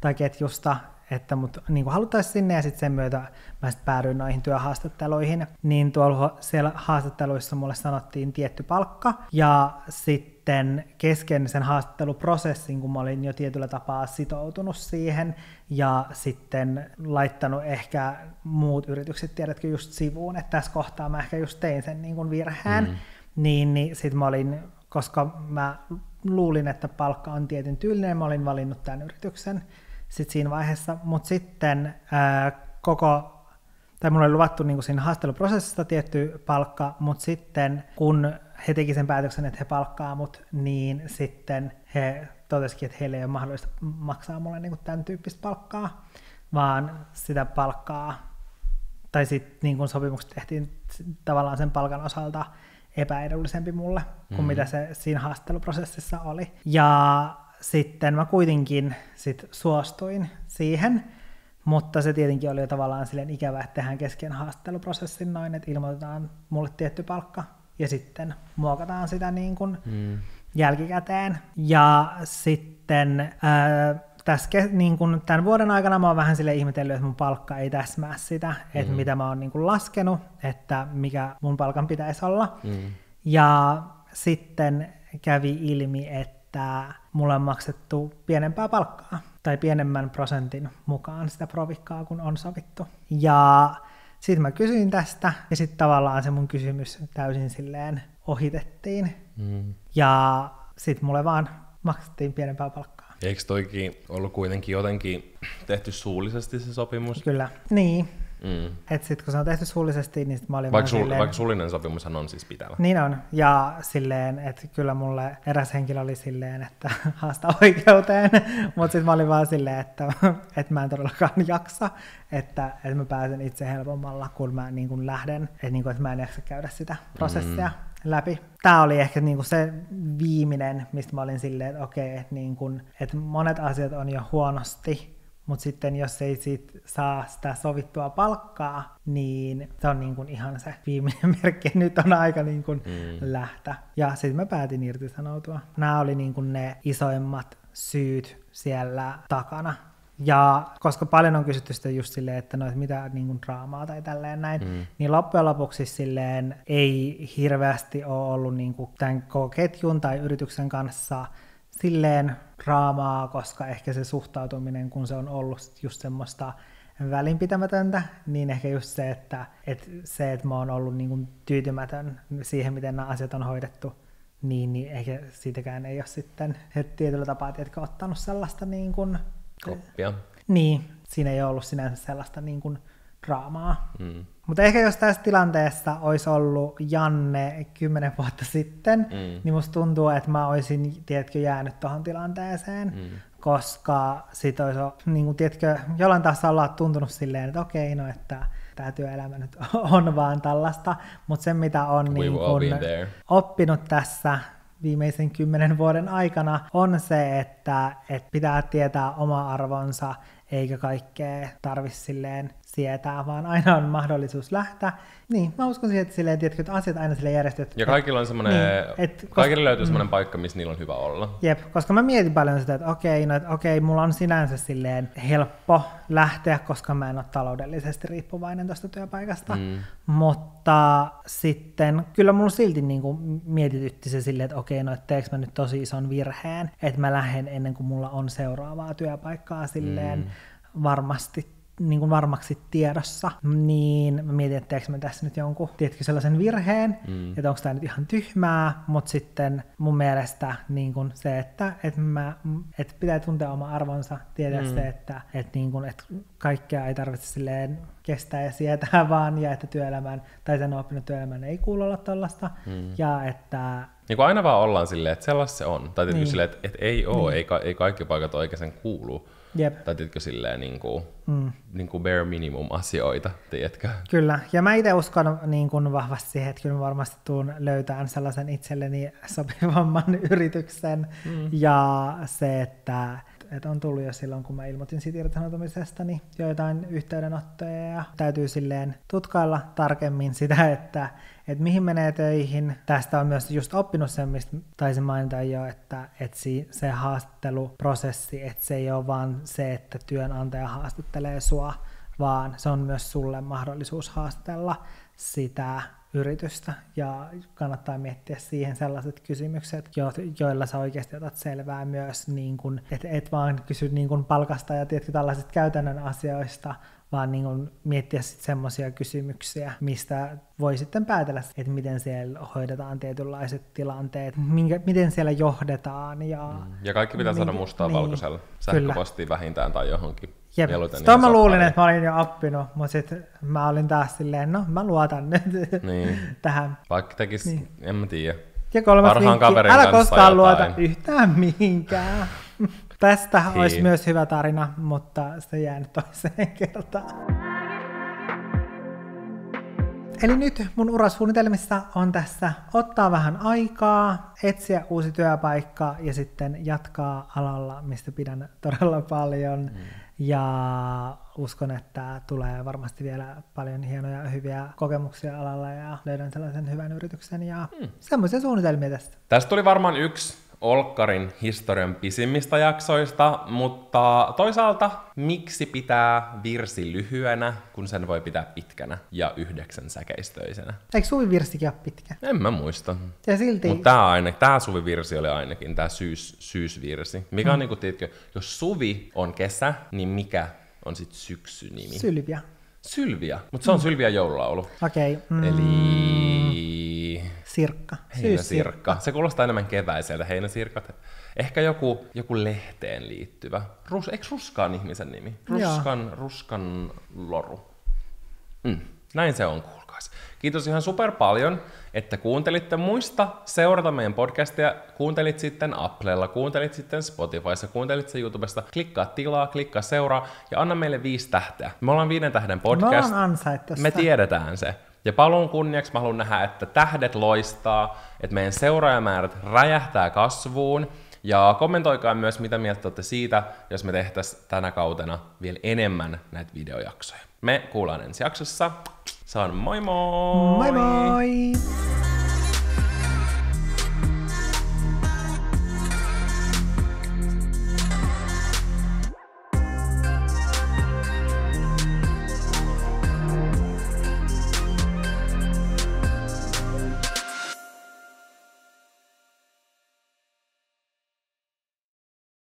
tai ketjusta, että mut niin haluttaisiin sinne, ja sitten sen myötä mä sit päädyin noihin työhaastatteluihin, niin siellä haastatteluissa mulle sanottiin tietty palkka, ja sitten kesken sen haastatteluprosessin, kun mä olin jo tietyllä tapaa sitoutunut siihen, ja sitten laittanut ehkä muut yritykset, tiedätkö, just sivuun, että tässä kohtaa mä ehkä just tein sen niin kuin virheen, niin sitten mä olin, koska mä luulin, että palkka on tietyn tyylinen, mä olin valinnut tämän yrityksen, sitten siinä vaiheessa, mutta sitten mulla oli luvattu niin kuin siinä haastatteluprosessista tietty palkka, mutta sitten kun he teki sen päätöksen, että he palkkaa mut, niin sitten he totesikin, että heille ei ole mahdollista maksaa mulle niin kuin tämän tyyppistä palkkaa, vaan sitä palkkaa, tai sitten niin kuin sopimukset tehtiin tavallaan sen palkan osalta epäedullisempi mulle kuin mitä se siinä haastatteluprosessissa oli. Ja sitten mä kuitenkin suostuin siihen, mutta se tietenkin oli jo tavallaan silleen ikävä, että tehdään kesken haastatteluprosessin noin, että ilmoitetaan mulle tietty palkka ja sitten muokataan sitä niin kuin jälkikäteen. Ja sitten niin kuin tämän vuoden aikana mä oon vähän silleen ihmetellyt, että mun palkka ei täsmää sitä, että mitä mä oon niin kuin laskenut, että mikä mun palkan pitäisi olla. Ja sitten kävi ilmi, että mulle on maksettu pienempää palkkaa tai pienemmän prosentin mukaan sitä provikkaa, kun on sovittu. Ja sitten mä kysyin tästä, ja sitten tavallaan se mun kysymys täysin silleen ohitettiin. Ja sitten mulle vaan maksettiin pienempää palkkaa. Eikö toikin ollut kuitenkin jotenkin tehty suullisesti se sopimus? Kyllä, niin. Että sitten kun se on tehty suullisesti, niin sit mä olin vaikka suullinen sopimushan on siis pitävä. Niin on, ja silleen, että kyllä mulle eräs henkilö oli silleen, että haasta oikeuteen, mutta sitten mä olin vaan silleen, että mä en todellakaan jaksa, että mä pääsen itse helpommalla, kun mä niin kun lähden, että mä en jaksa käydä sitä prosessia läpi. Tämä oli ehkä niin kuin se viimeinen, mistä mä olin silleen, että okei, että monet asiat on jo huonosti, mutta sitten jos ei siitä saa sitä sovittua palkkaa, niin se on niin kuin ihan se viimeinen merkki, nyt on aika niin kuin lähteä. Ja sitten mä päätin irtisanoutua. Nämä oli niin kuin ne isoimmat syyt siellä takana. Ja koska paljon on kysytty sitä just silleen, että no, mitä niin kuin draamaa tai tälleen näin, niin loppujen lopuksi silleen ei hirveästi ole ollut niin kuin tämän koko ketjun tai yrityksen kanssa silleen draamaa, koska ehkä se suhtautuminen, kun se on ollut just semmoista välinpitämätöntä, niin ehkä just se, että mä oon ollut niin kuin tyytymätön siihen, miten nämä asiat on hoidettu, niin ehkä siitäkään ei ole sitten tietyllä tapaa, tiedätkö, ottanut sellaista niin kuin koppia. Niin, siinä ei ole ollut sinänsä sellaista niin kuin draamaa. Mutta ehkä jos tässä tilanteessa olisi ollut Janne 10 vuotta sitten, niin musta tuntuu, että mä olisin, tiedätkö, jäänyt tuohon tilanteeseen, koska sit olisi, niin kuin, tiedätkö, jollain taas ollaan tuntunut silleen, että okei, no että tämä työelämä nyt on vaan tällaista, mutta se mitä on niin kun oppinut tässä viimeisen 10 vuoden aikana on se, että pitää tietää oma arvonsa, eikä kaikkea tarvitse silleen sietää, vaan aina on mahdollisuus lähteä. Niin, mä uskon siihen, että, silleen, tiedätkö, että asiat aina silleen järjestetty. Ja kaikilla on semmoinen, kaikille löytyy semmoinen paikka, missä niillä on hyvä olla. Jep, koska mä mietin paljon sitä, että okei, mulla on sinänsä silleen helppo lähteä, koska mä en ole taloudellisesti riippuvainen tuosta työpaikasta. Mutta sitten kyllä mulla silti niin kuin mietitytti se silleen, että okei, no että teekö mä nyt tosi ison virheen, että mä lähden ennen kuin mulla on seuraavaa työpaikkaa silleen varmasti niin kuin varmaksi tiedossa, niin mä mietin, että teekö mä tässä nyt jonkun, tiedätkö, sellaisen virheen, että onko tämä nyt ihan tyhmää, mutta sitten mun mielestä niin kuin se, että pitää tuntea oma arvonsa, tietää se, että niin kuin, että kaikkea ei tarvitse silleen kestää ja sietää vaan, ja että työelämään, tai sen oppinut työelämään ei kuulu olla tollaista, ja että niin kuin aina vaan ollaan silleen, että sellaista se on, tai tietysti silleen, että ei ole, ei kaikki paikat oikein kuulu. Jep. Tai tiedätkö silleen niin kuin bare minimum asioita, tiedätkö? Kyllä, ja mä itse uskon niin kuin vahvasti siihen, että kyllä mä varmasti tuun löytämään sellaisen itselleni sopivamman yrityksen, ja se, että on tullut jo silloin, kun mä ilmoitin siitä irtisanoutumisestani joitain yhteydenottoja, ja täytyy silleen tutkailla tarkemmin sitä, että mihin menee töihin. Tästä on myös just oppinut sen, mistä taisin mainita jo, että se haastatteluprosessi, että se ei ole vaan se, että työnantaja haastattelee sua, vaan se on myös sulle mahdollisuus haastatella sitä yritystä, ja kannattaa miettiä siihen sellaiset kysymykset, joilla sä oikeasti otat selvää myös, niin kun, et vaan kysy niin kun palkasta ja tiedätkö, tällaisista käytännön asioista, vaan niin kun miettiä sitten semmoisia kysymyksiä, mistä voi sitten päätellä, että miten siellä hoidetaan tietynlaiset tilanteet, miten siellä johdetaan. Ja kaikki pitää saada mustaa valkoisella, sähköpostiin vähintään tai johonkin. Jep, sitä mä luulin, että mä olin jo oppinut, mutta sitten mä olin taas silleen, no mä luotan nyt tähän. Vaikka tekisi, en mä tiedä. Ja kolmas vinkki, älä koskaan luota yhtään mihinkään. Tästä olisi myös hyvä tarina, mutta se jää nyt toiseen kertaan. Eli nyt mun urasuunnitelmissa on tässä ottaa vähän aikaa, etsiä uusi työpaikka ja sitten jatkaa alalla, mistä pidän todella paljon. Ja uskon, että tulee varmasti vielä paljon hienoja ja hyviä kokemuksia alalla ja löydän sellaisen hyvän yrityksen ja semmoisia suunnitelmia tästä. Tästä tuli varmaan yksi Olkkarin historian pisimmistä jaksoista, mutta toisaalta miksi pitää virsi lyhyenä, kun sen voi pitää pitkänä ja 9 säkeistöisenä? Eikö suvivirsikin ole pitkä? En mä muista. Ja silti. Mutta tää suvivirsi oli ainakin, tää syysvirsi. Mikä on niinku, tiedätkö, jos suvi on kesä, niin mikä on sit syksynimi? Sylvia, mutta se on Sylvia joululaulu. Okei. Eli Sirkka. Heinäsirkka. Se kuulostaa enemmän keväiseltä, heinäsirkat. Ehkä joku lehteen liittyvä. Eikö ruskaan ihmisen nimi? Ruskan loru. Näin se on, kuulkaas. Kiitos ihan super paljon, että kuuntelitte. Muista seurata meidän podcastia. Kuuntelit sitten Applella, kuuntelit sitten Spotifyssa, kuuntelit sen YouTubesta. Klikkaa tilaa, klikkaa seuraa ja anna meille 5 tähteä. Me ollaan 5 tähden podcast. Me ollaan ansaittu sitä. Me tiedetään se. Ja paluun kunniaksi mä haluan nähdä, että tähdet loistaa, että meidän seuraajamäärät räjähtää kasvuun. Ja kommentoikaa myös, mitä mieltä olette siitä, jos me tehtäisiin tänä kautena vielä enemmän näitä videojaksoja. Me kuullaan ensi jaksossa. Se on moi moi! Moi moi!